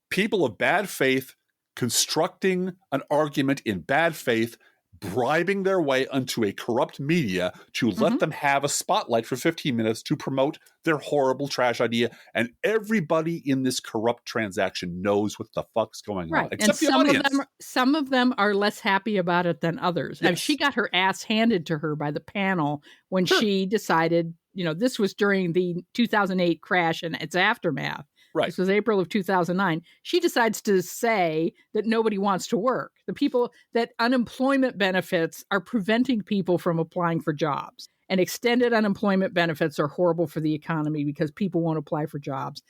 people of bad faith constructing an argument in bad faith, bribing their way onto a corrupt media to let them have a spotlight for 15 minutes to promote their horrible trash idea. And everybody in this corrupt transaction knows what the fuck's going on. Except the audience. Some of them are less happy about it than others. Yes. And she got her ass handed to her by the panel when she decided, this was during the 2008 crash and its aftermath. Right. This was April of 2009. She decides to say that nobody wants to work. That unemployment benefits are preventing people from applying for jobs. And extended unemployment benefits are horrible for the economy because people won't apply for jobs.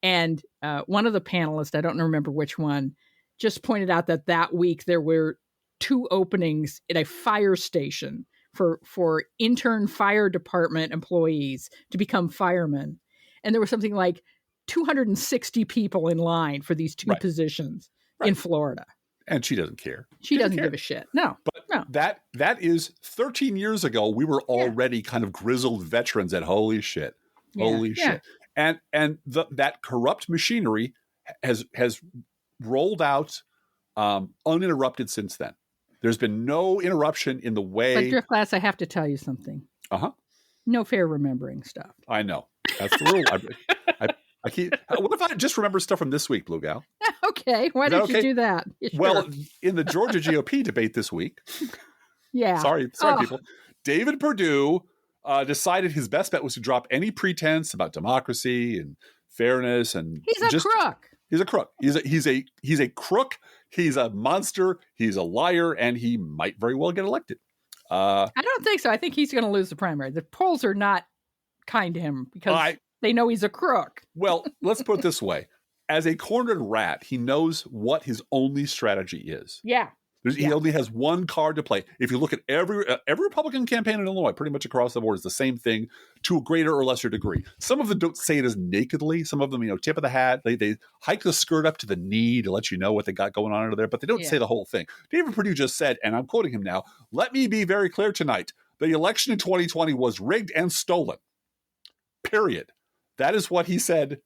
And one of the panelists, I don't remember which one, just pointed out that week there were 2 openings at a fire station for intern fire department employees to become firemen. And there was something like 260 people in line for these 2 positions in Florida. And she doesn't care. She doesn't give a shit. No. But no. that is 13 years ago. We were already kind of grizzled veterans at holy shit. Holy shit. And that corrupt machinery has rolled out uninterrupted since then. There's been no interruption in the way. But Drift Glass, I have to tell you something. No fair remembering stuff. I know. That's the rule. I keep. What if I just remember stuff from this week, Blue Gal? Okay. Why don't you do that? Sure. Well, in the Georgia GOP debate this week. Yeah. Sorry, people. David Perdue decided his best bet was to drop any pretense about democracy and fairness, and he's a crook. He's a crook. He's a crook. He's a monster. He's a liar, and he might very well get elected. I don't think so. I think he's going to lose the primary. The polls are not kind to him because they know he's a crook. Well, let's put it this way. As a cornered rat, he knows what his only strategy is. Yeah. He only has one card to play. If you look at every Republican campaign in Illinois, pretty much across the board, is the same thing to a greater or lesser degree. Some of them don't say it as nakedly. Some of them, tip of the hat. They hike the skirt up to the knee to let you know what they got going on under there, but they don't say the whole thing. David Perdue just said, and I'm quoting him now, "Let me be very clear tonight. The election in 2020 was rigged and stolen." Period. That is what he said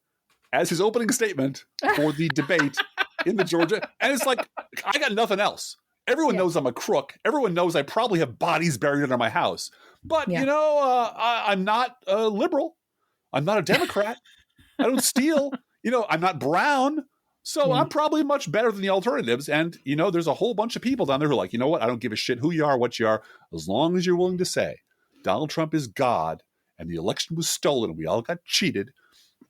as his opening statement for the debate in the Georgia. And it's like, I got nothing else. Everyone knows I'm a crook. Everyone knows I probably have bodies buried under my house. But, I'm not a liberal. I'm not a Democrat. I don't steal. I'm not brown. So I'm probably much better than the alternatives. And, there's a whole bunch of people down there who are like, you know what? I don't give a shit who you are, what you are. As long as you're willing to say Donald Trump is God and the election was stolen and we all got cheated,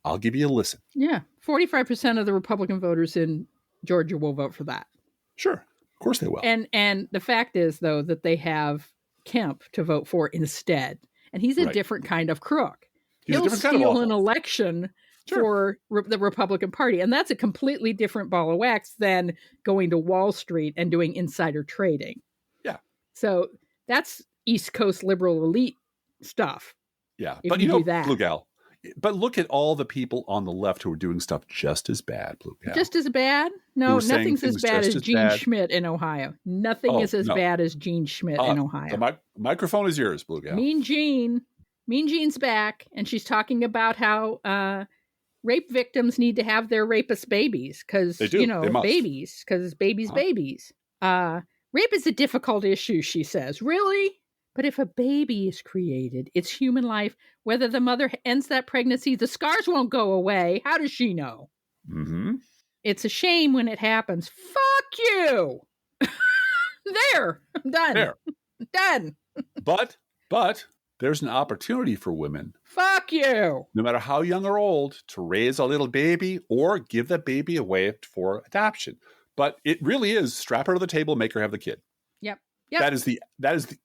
I'll give you a listen. Yeah. 45% of the Republican voters in Georgia will vote for that. Sure. Of course they will. And the fact is, though, that they have Kemp to vote for instead. And he's a different kind of crook. He'll steal an election for the Republican Party. And that's a completely different ball of wax than going to Wall Street and doing insider trading. Yeah. So that's East Coast liberal elite stuff. Yeah. But you do that. Blue Gal. But look at all the people on the left who are doing stuff just as bad, Blue Gal. Just as bad? No, nothing's as bad as Gene Schmidt in Ohio. Nothing is as bad as Gene Schmidt in Ohio. The microphone is yours, Blue Gal. Mean Gene's back, and she's talking about how rape victims need to have their rapist babies because, babies, because babies. Rape is a difficult issue, she says. Really? But if a baby is created, it's human life. Whether the mother ends that pregnancy, the scars won't go away. How does she know? Mm-hmm. It's a shame when it happens. Fuck you. There. I'm done. There. Done. But there's an opportunity for women. Fuck you. No matter how young or old, to raise a little baby or give that baby away for adoption. But it really is strap her to the table, make her have the kid. Yep. Yep. That is the,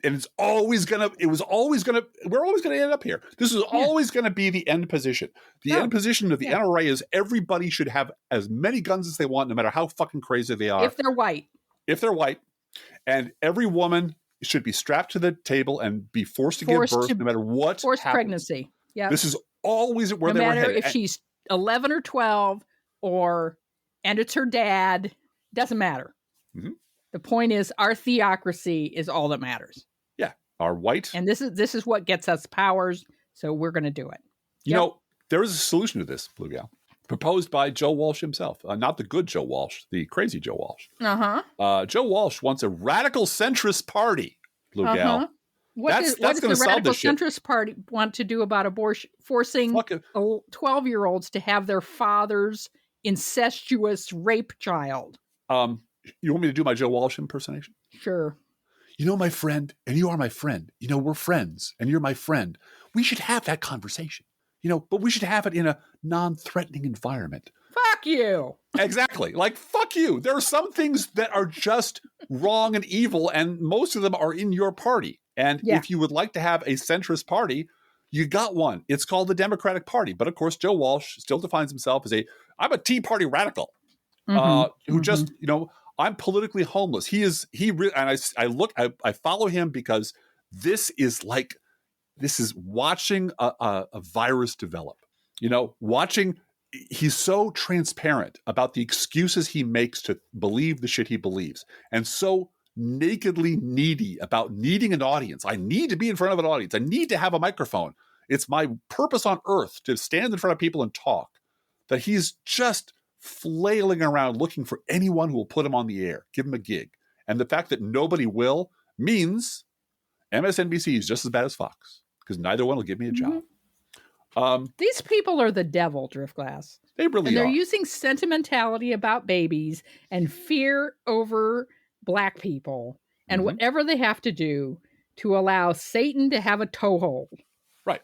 and we're always going to end up here. This is always going to be the end position. The end position of the NRA is everybody should have as many guns as they want, no matter how fucking crazy they are. If they're white. And every woman should be strapped to the table and be forced to give birth, no matter what forced happens. Pregnancy. Yeah. This is always where they were headed. No matter if she's 11 or 12 and it's her dad, doesn't matter. Mm-hmm. The point is, our theocracy is all that matters. Yeah, our white, and this is what gets us powers. So we're going to do it. You know, there is a solution to this, Blue Gal, proposed by Joe Walsh himself. Not the good Joe Walsh, the crazy Joe Walsh. Joe Walsh wants a radical centrist party, Blue Gal. What does the radical centrist party want to do about abortion, forcing 12-year-olds to have their father's incestuous rape child? You want me to do my Joe Walsh impersonation? Sure. My friend, and you are my friend. We're friends, and you're my friend. We should have that conversation. But we should have it in a non-threatening environment. Fuck you. Exactly. Like, fuck you. There are some things that are just wrong and evil, and most of them are in your party. And if you would like to have a centrist party, you got one. It's called the Democratic Party. But of course, Joe Walsh still defines himself as I'm a Tea Party radical who just, I'm politically homeless. I follow him because this is watching a virus develop, watching he's so transparent about the excuses he makes to believe the shit he believes, and so nakedly needy about needing an audience. I need to be in front of an audience. I need to have a microphone. It's my purpose on earth to stand in front of people and talk, that he's just flailing around looking for anyone who will put him on the air, give him a gig. And the fact that nobody will means MSNBC is just as bad as Fox, because neither one will give me a job. These people are the devil, Driftglass. They really and they're are. using sentimentality about babies and fear over Black people and whatever they have to do to allow Satan to have a toehold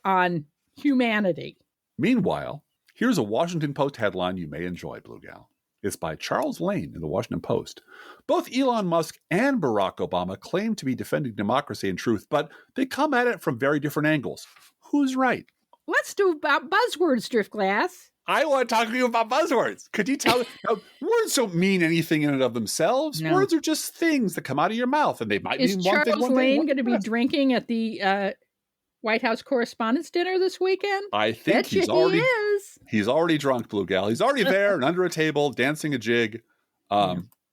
on humanity. Meanwhile, here's a Washington Post headline you may enjoy, Blue Gal. It's by Charles Lane in the Washington Post. Both Elon Musk and Barack Obama claim to be defending democracy and truth, but they come at it from very different angles. Who's right? Let's do about buzzwords, Driftglass. I want to talk to you about buzzwords. Could you tell? Now, words don't mean anything in and of themselves. No. Words are just things that come out of your mouth, and they might mean one thing. Is Charles Lane going to be drinking at the White House Correspondents' Dinner this weekend? I think he's already drunk, Blue Gal. He's already there and under a table, dancing a jig,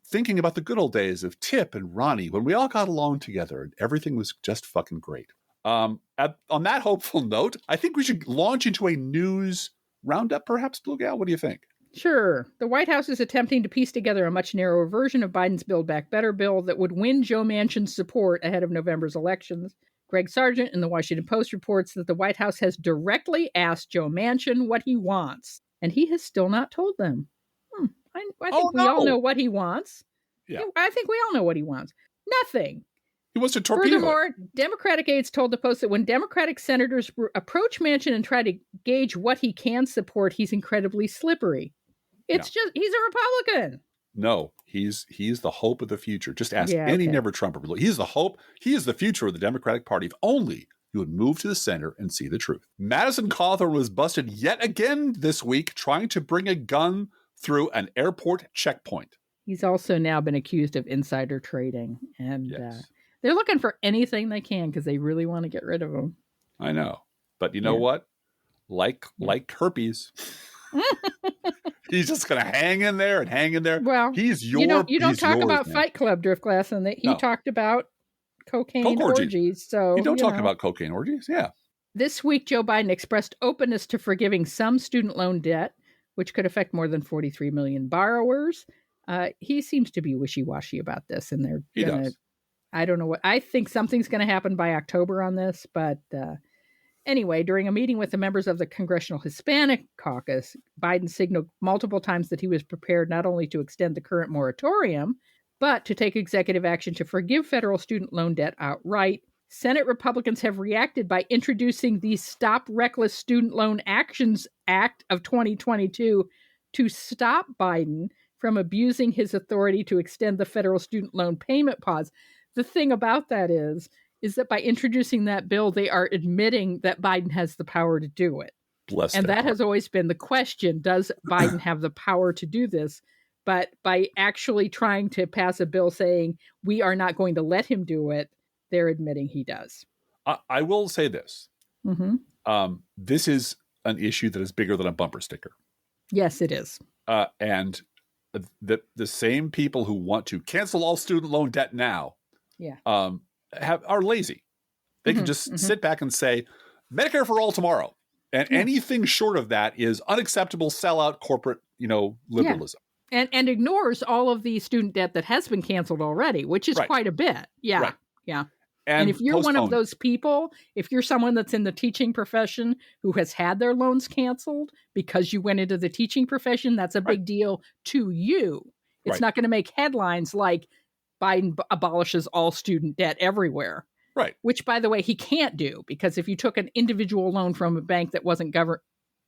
thinking about the good old days of Tip and Ronnie when we all got along together and everything was just fucking great. On that hopeful note, I think we should launch into a news roundup, perhaps, Blue Gal. What do you think? Sure. The White House is attempting to piece together a much narrower version of Biden's Build Back Better bill that would win Joe Manchin's support ahead of November's elections. Greg Sargent in the Washington Post reports that the White House has directly asked Joe Manchin what he wants, and he has still not told them. I think we all know what he wants. Yeah. I think we all know what he wants. Nothing. He wants to torpedo. Furthermore, Democratic aides told the Post that when Democratic senators approach Manchin and try to gauge what he can support, he's incredibly slippery. It's just, he's a Republican. No, he's the hope of the future. Just ask any Never Trumper. He's the hope. He is the future of the Democratic Party. If only he would move to the center and see the truth. Madison Cawthorn was busted yet again this week trying to bring a gun through an airport checkpoint. He's also now been accused of insider trading. And they're looking for anything they can because they really want to get rid of him. I know. But you know what? Like herpes. He's just going to hang in there and hang in there. Well, you don't talk about Fight Club, Driftglass, and that he talked about cocaine orgies. So you don't talk about cocaine orgies. Yeah. This week, Joe Biden expressed openness to forgiving some student loan debt, which could affect more than 43 million borrowers. He seems to be wishy-washy about this, and they're going to. I don't know what. I think something's going to happen by October on this, but. Anyway, during a meeting with the members of the Congressional Hispanic Caucus, Biden signaled multiple times that he was prepared not only to extend the current moratorium, but to take executive action to forgive federal student loan debt outright. Senate Republicans have reacted by introducing the Stop Reckless Student Loan Actions Act of 2022 to stop Biden from abusing his authority to extend the federal student loan payment pause. The thing about that is that by introducing that bill, they are admitting that Biden has the power to do it. And that has always been the question. Does Biden have the power to do this? But by actually trying to pass a bill saying we are not going to let him do it, they're admitting he does. I will say this. This is an issue that is bigger than a bumper sticker. Yes, it is. And the same people who want to cancel all student loan debt now are lazy. They can just sit back and say, Medicare for all tomorrow. And anything short of that is unacceptable sellout corporate, liberalism. And ignores all of the student debt that has been canceled already, which is quite a bit. Yeah. Right. Yeah. And if you're one of those people, if you're someone that's in the teaching profession who has had their loans canceled because you went into the teaching profession, that's a big deal to you. It's not going to make headlines like Biden abolishes all student debt everywhere. Right. Which, by the way, he can't do, because if you took an individual loan from a bank that wasn't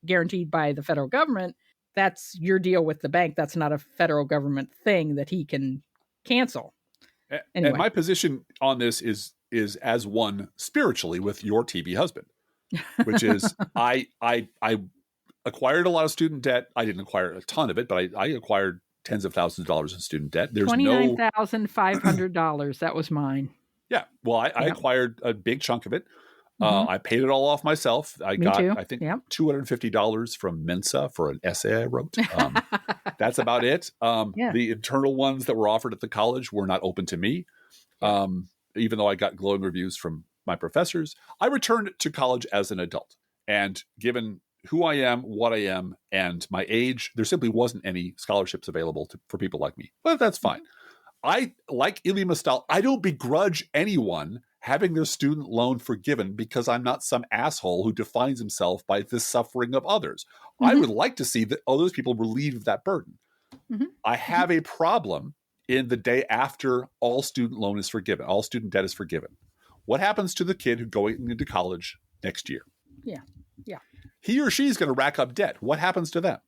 guaranteed by the federal government, that's your deal with the bank. That's not a federal government thing that he can cancel. Anyway. And my position on this is as one spiritually with your TB husband, which is I acquired a lot of student debt. I didn't acquire a ton of it, but I acquired tens of thousands of dollars in student debt. There's $29,500. That was mine. Yeah. Well, I acquired a big chunk of it. I paid it all off myself. I got, too. I think, $250 from Mensa for an essay I wrote. That's about it. The internal ones that were offered at the college were not open to me, even though I got glowing reviews from my professors. I returned to college as an adult. And given who I am, what I am, and my age, there simply wasn't any scholarships available for people like me. But that's fine. I, like Elie Mystal, I don't begrudge anyone having their student loan forgiven because I'm not some asshole who defines himself by the suffering of others. I would like to see that others people relieved of that burden. I have a problem in the day after all student loan is forgiven, all student debt is forgiven. What happens to the kid who's going into college next year? He or she's going to rack up debt. What happens to them?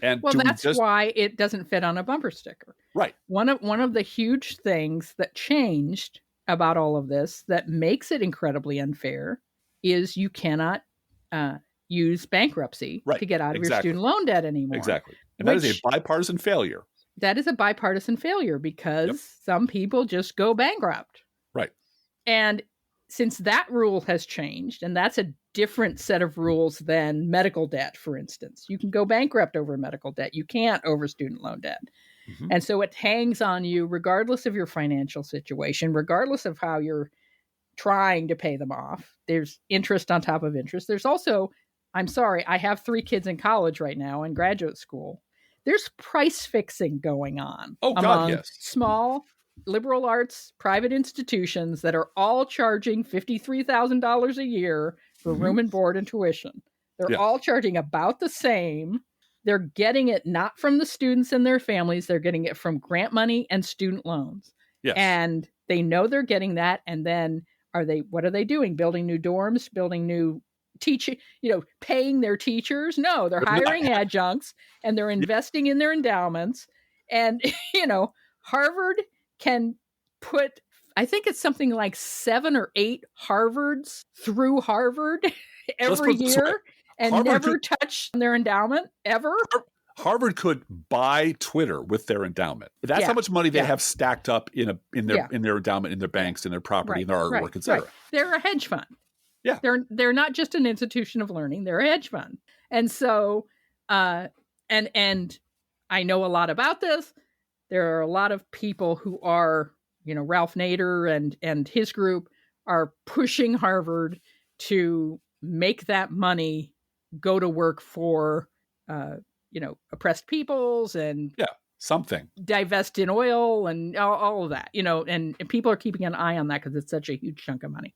And that's why it doesn't fit on a bumper sticker. Right. One of the huge things that changed about all of this that makes it incredibly unfair is you cannot use bankruptcy to get out of your student loan debt anymore. Exactly. And that is a bipartisan failure. That is a bipartisan failure because some people just go bankrupt. Right. And since that rule has changed, and that's a different set of rules than medical debt, for instance. You can go bankrupt over medical debt. You can't over student loan debt. And so it hangs on you regardless of your financial situation, regardless of how you're trying to pay them off. There's interest on top of interest. There's also, I'm sorry, I have 3 kids in college right now in graduate school. There's price fixing going on among small liberal arts private institutions that are all charging $53,000 a year for room and board and tuition. They're all charging about the same. They're getting it not from the students and their families. They're getting it from grant money and student loans. And they know they're getting that. And then what are they doing? Building new dorms, building new teaching, paying their teachers? No, they're hiring adjuncts and they're investing in their endowments. And, Harvard can put, I think it's something like 7 or 8 Harvards through Harvard every year and Harvard never touch their endowment ever. Harvard could buy Twitter with their endowment. That's how much money they have stacked up in their endowment, in their banks, in their property, in their artwork, etc. They're a hedge fund. Yeah. They're not just an institution of learning, they're a hedge fund. And so and I know a lot about this. There are a lot of people who are, Ralph Nader and his group are pushing Harvard to make that money go to work for, oppressed peoples and something divest in oil and all of that, and people are keeping an eye on that because it's such a huge chunk of money.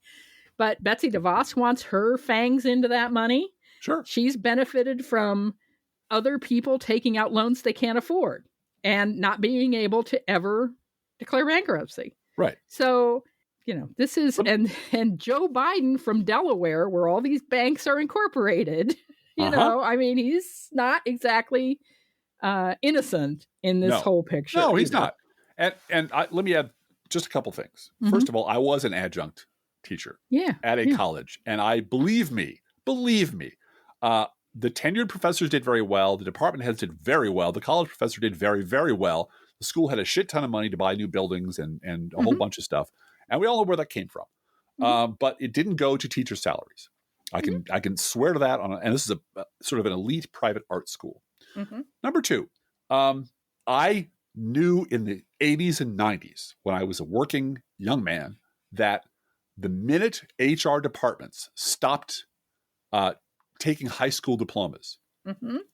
But Betsy DeVos wants her fangs into that money. Sure. She's benefited from other people taking out loans they can't afford and not being able to ever declare bankruptcy. Right. So, this is, and Joe Biden from Delaware, where all these banks are incorporated, he's not exactly innocent in this whole picture. No, he's not. And let me add just a couple things. First of all, I was an adjunct teacher at a college. And believe me, the tenured professors did very well. The department heads did very well. The college professor did very, very well. The school had a shit ton of money to buy new buildings and a whole bunch of stuff. And we all know where that came from. But it didn't go to teacher salaries. I can swear to that. And this is a sort of an elite private art school. Number 2, I knew in the 80s and 90s when I was a working young man that the minute HR departments stopped taking high school diplomas,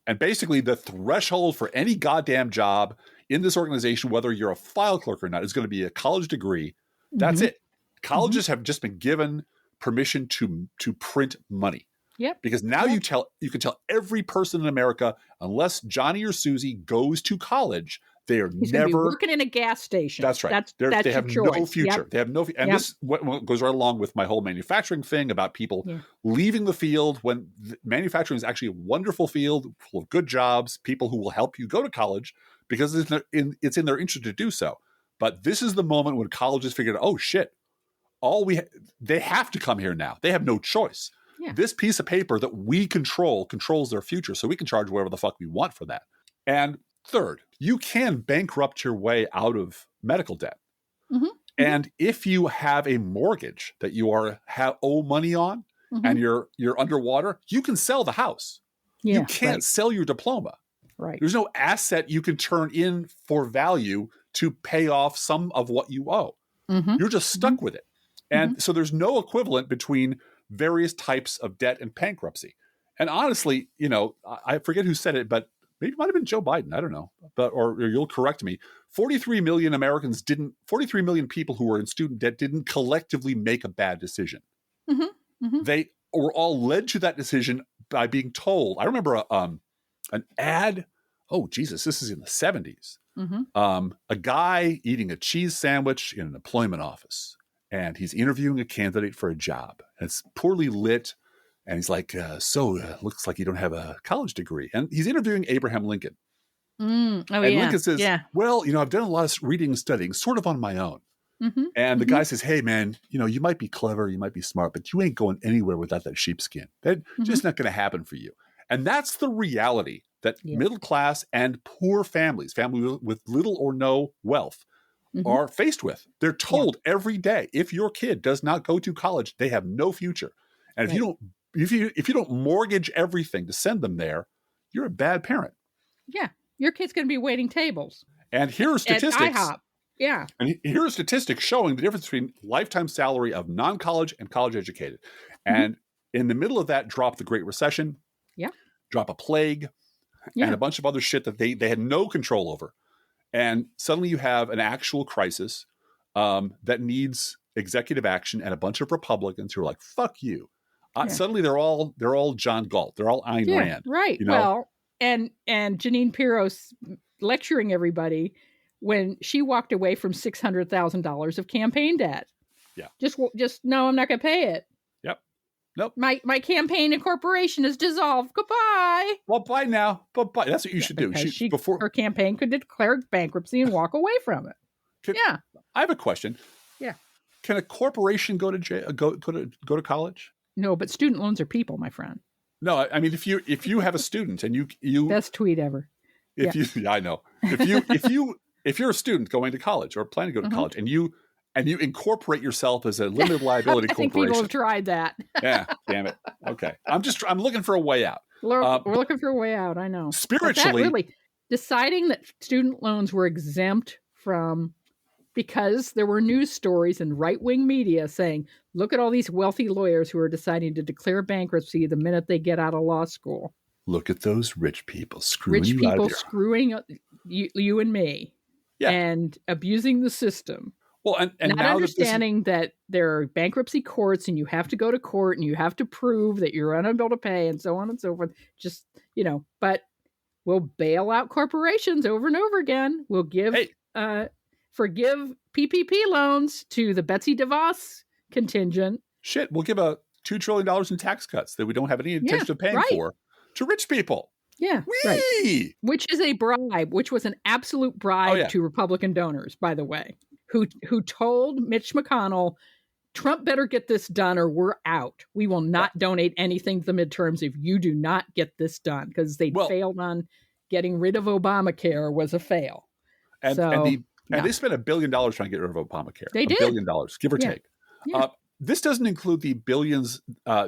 and basically the threshold for any goddamn job in this organization, whether you're a file clerk or not, is going to be a college degree. That's it. Colleges have just been given permission to print money. Yep. Because now you can tell every person in America, unless Johnny or Susie goes to college, they are never working in a gas station. That's right. They have no future. Yep. They have no. And this goes right along with my whole manufacturing thing about people leaving the field when manufacturing is actually a wonderful field full of good jobs, people who will help you go to college because it's in their interest to do so. But this is the moment when colleges figured out, oh shit, they have to come here now. They have no choice. Yeah. This piece of paper that we controls their future, so we can charge whatever the fuck we want for that. And third, you can bankrupt your way out of medical debt. And if you have a mortgage that you owe money on and you're underwater, you can sell the house. Yeah, you can't sell your diploma. Right. There's no asset you can turn in for value to pay off some of what you owe. You're just stuck with it. And so there's no equivalent between various types of debt and bankruptcy. And honestly, I forget who said it, but maybe it might have been Joe Biden. I don't know. Or you'll correct me. 43 million people who were in student debt didn't collectively make a bad decision. They were all led to that decision by being told. I remember an ad. Oh, Jesus, this is in the 70s. A guy eating a cheese sandwich in an employment office. And he's interviewing a candidate for a job. And it's poorly lit. And he's like, looks like you don't have a college degree. And he's interviewing Abraham Lincoln. And Lincoln says, well, I've done a lot of reading and studying, sort of on my own. And the guy says, hey, man, you might be clever, you might be smart, but you ain't going anywhere without that sheepskin. That's just not going to happen for you. And that's the reality that middle class and poor families with little or no wealth, are faced with. They're told every day, if your kid does not go to college, they have no future. And if you don't mortgage everything to send them there, you're a bad parent. Yeah. Your kid's going to be waiting tables. And here are statistics. At IHOP. Yeah. And here are statistics showing the difference between lifetime salary of non-college and college educated. And in the middle of that, drop the Great Recession. Yeah. Drop a plague. And a bunch of other shit that they had no control over. And suddenly you have an actual crisis that needs executive action, and a bunch of Republicans who are like, fuck you. Suddenly they're all John Galt. They're all Ayn Rand. Right. Well, and Janine Pirros lecturing everybody when she walked away from $600,000 of campaign debt. Yeah. Just no, I'm not going to pay it. Yep. Nope. My campaign and corporation is dissolved. Goodbye. Well, bye now. Bye. That's what you should do. Her campaign could declare bankruptcy and walk away from it. I have a question. Yeah. Can a corporation go to jail, go to college? No, but student loans are people, my friend. No, I mean if you have a student and you best tweet ever. I know. If you're a student going to college or planning to go to college and you incorporate yourself as a limited liability corporation. I think people have tried that. Yeah, damn it. Okay. I'm looking for a way out. We're looking for a way out, I know. Spiritually. Really, deciding that student loans were exempt because there were news stories and right-wing media saying, look at all these wealthy lawyers who are deciding to declare bankruptcy the minute they get out of law school. Look at those rich people screwing you out of here. Screwing you and me and abusing the system. Well, and not now understanding that there are bankruptcy courts and you have to go to court and you have to prove that you're unable to pay and so on and so forth. Just, but we'll bail out corporations over and over again. We'll forgive PPP loans to the Betsy DeVos contingent. Shit, we'll give $2 trillion in tax cuts that we don't have any intention of paying for to rich people. Yeah, right. Which is a bribe, which was an absolute bribe to Republican donors, by the way, who told Mitch McConnell, Trump better get this done or we're out. We will not donate anything to the midterms if you do not get this done, because they failed on getting rid of Obamacare was a fail. And they spent $1 billion trying to get rid of Obamacare. They did. $1 billion, give or take. Yeah. This doesn't include the billions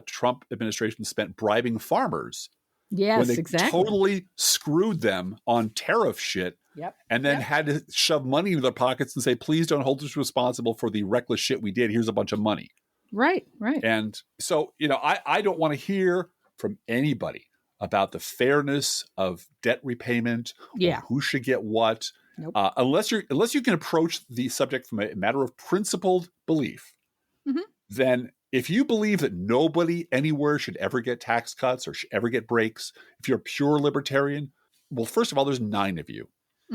Trump administration spent bribing farmers. Yes, when they exactly. totally screwed them on tariff shit. And then had to shove money into their pockets and say, please don't hold us responsible for the reckless shit we did. Here's a bunch of money. Right. And so, I don't want to hear from anybody about the fairness of debt repayment or who should get what. Nope. Unless you can approach the subject from a matter of principled belief, then if you believe that nobody anywhere should ever get tax cuts or should ever get breaks, if you're a pure libertarian, well, first of all, there's 9 of you.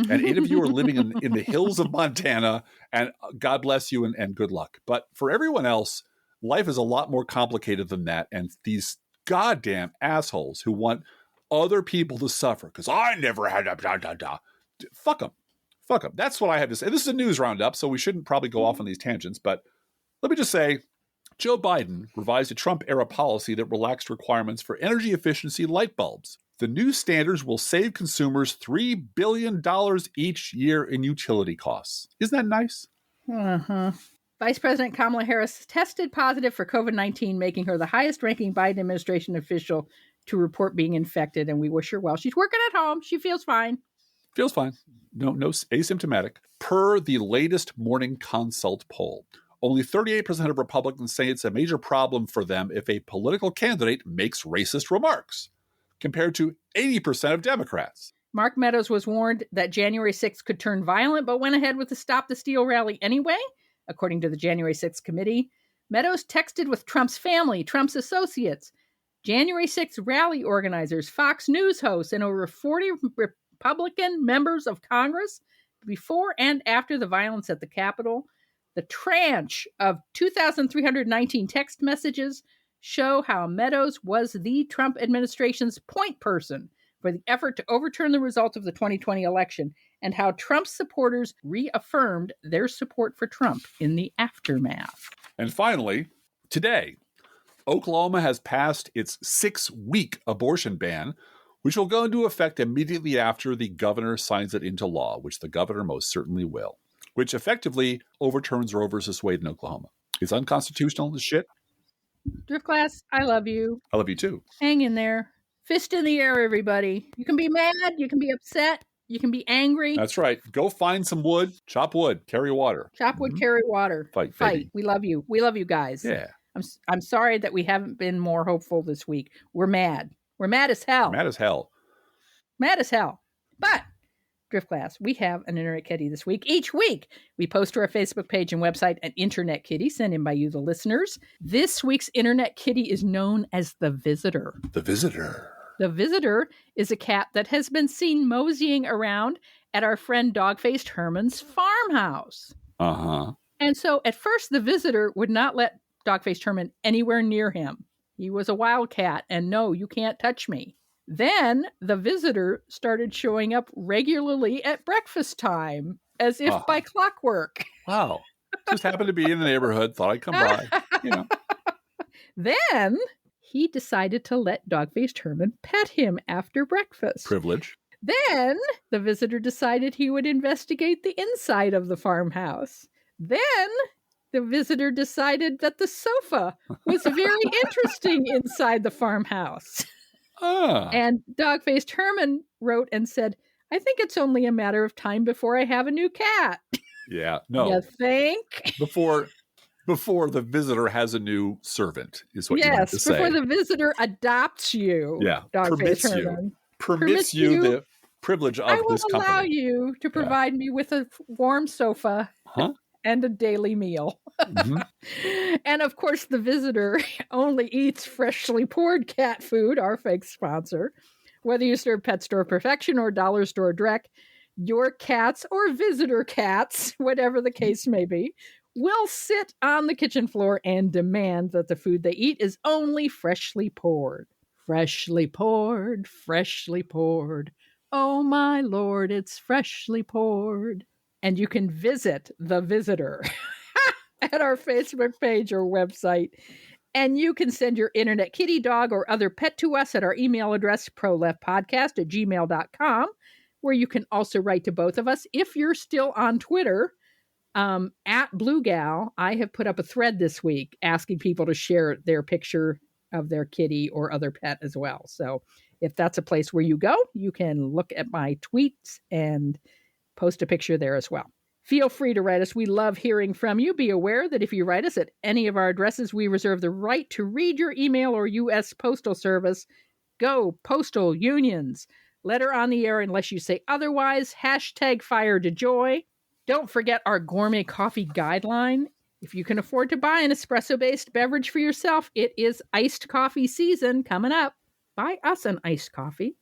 And 8 of you are living in the hills of Montana, and God bless you and good luck. But for everyone else, life is a lot more complicated than that. And these goddamn assholes who want other people to suffer because I never had a fuck them. Fuck them. That's what I have to say. This is a news roundup, so we shouldn't probably go off on these tangents. But let me just say, Joe Biden revised a Trump-era policy that relaxed requirements for energy efficiency light bulbs. The new standards will save consumers $3 billion each year in utility costs. Isn't that nice? Uh-huh. Vice President Kamala Harris tested positive for COVID-19, making her the highest-ranking Biden administration official to report being infected, and we wish her well. She's working at home. She feels fine. Feels fine. No asymptomatic. Per the latest Morning Consult poll, only 38% of Republicans say it's a major problem for them if a political candidate makes racist remarks, compared to 80% of Democrats. Mark Meadows was warned that January 6th could turn violent, but went ahead with the Stop the Steal rally anyway, according to the January 6th committee. Meadows texted with Trump's family, Trump's associates, January 6th rally organizers, Fox News hosts, and over 40 Republican members of Congress before and after the violence at the Capitol. The tranche of 2,319 text messages show how Meadows was the Trump administration's point person for the effort to overturn the result of the 2020 election, and how Trump's supporters reaffirmed their support for Trump in the aftermath. And finally, today, Oklahoma has passed its 6-week abortion ban, which will go into effect immediately after the governor signs it into law, which the governor most certainly will, which effectively overturns Roe versus Wade in Oklahoma. It's unconstitutional as shit. Drift Class, I love you. I love you too. Hang in there. Fist in the air, everybody. You can be mad, you can be upset, you can be angry. That's right. Go find some wood, chop wood, carry water. Chop wood, carry water. Fight. Baby. We love you. We love you guys. Yeah. I'm sorry that we haven't been more hopeful this week. We're mad. We're mad as hell. Mad as hell. Mad as hell. But, Drift Class, we have an Internet Kitty this week. Each week, we post to our Facebook page and website an Internet Kitty sent in by you, the listeners. This week's Internet Kitty is known as the Visitor. The Visitor. The Visitor is a cat that has been seen moseying around at our friend Dog-Faced Herman's farmhouse. Uh-huh. And so, at first, the Visitor would not let Dog-Faced Herman anywhere near him. He was a wildcat, and no, you can't touch me. Then the Visitor started showing up regularly at breakfast time, as if by clockwork. Wow. Just happened to be in the neighborhood, thought I'd come by, Then he decided to let Dog-Faced Herman pet him after breakfast. Privilege. Then the Visitor decided he would investigate the inside of the farmhouse. Then the Visitor decided that the sofa was very interesting inside the farmhouse. And Dog-Faced Herman wrote and said, I think it's only a matter of time before I have a new cat. Yeah, no. You think? Before the Visitor has a new servant, is what you meant to say. Yes, before the Visitor adopts you. Yeah, Dog-Faced Herman. Permits you the privilege of this company. I will allow you to provide me with a warm sofa and a daily meal. Mm-hmm. And of course, the Visitor only eats freshly poured cat food, our fake sponsor. Whether you serve Pet Store Perfection or Dollar Store Direct, your cats or Visitor cats, whatever the case may be, will sit on the kitchen floor and demand that the food they eat is only freshly poured. Freshly poured, freshly poured. Oh my Lord, it's freshly poured. And you can visit the Visitor at our Facebook page or website. And you can send your Internet Kitty, dog, or other pet to us at our email address, proleftpodcast@gmail.com, where you can also write to both of us. If you're still on Twitter, at Blue Gal, I have put up a thread this week asking people to share their picture of their kitty or other pet as well. So if that's a place where you go, you can look at my tweets and post a picture there as well. Feel free to write us. We love hearing from you. Be aware that if you write us at any of our addresses, we reserve the right to read your email or U.S. Postal Service. Go Postal Unions. Letter on the air unless you say otherwise. #fire to joy. Don't forget our gourmet coffee guideline. If you can afford to buy an espresso-based beverage for yourself, it is iced coffee season coming up. Buy us an iced coffee.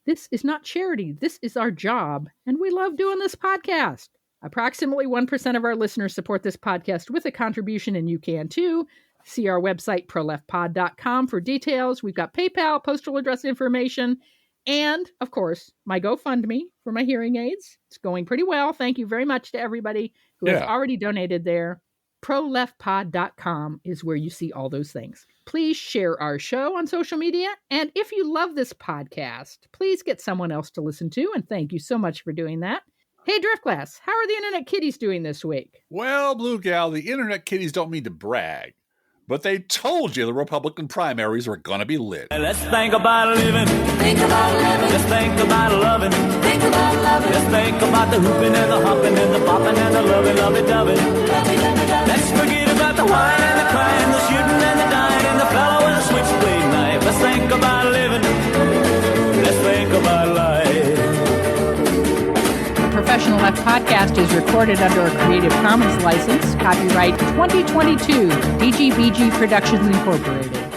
This is not charity. This is our job, and we love doing this podcast. Approximately 1% of our listeners support this podcast with a contribution, and you can too. See our website, proleftpod.com, for details. We've got PayPal, postal address information, and, of course, my GoFundMe for my hearing aids. It's going pretty well. Thank you very much to everybody who has already donated there. proleftpod.com is where you see all those things. Please share our show on social media. And if you love this podcast, please get someone else to listen to. And thank you so much for doing that. Hey, Driftglass, how are the Internet Kitties doing this week? Well, Blue Gal, the Internet Kitties don't mean to brag, but they told you the Republican primaries were going to be lit. Let's think about living. Think about living. Let's think about loving. Think about loving. Let's think about the hooping and the hopping and the popping and the lovey-dovey. Let's forget about the wine and the crying, the shooting and the dying, and the fellow with a switchblade knife. Let's think about living. Let's think about life. The Professional Left Podcast is recorded under a Creative Commons license, copyright 2022, BGBG Productions Incorporated.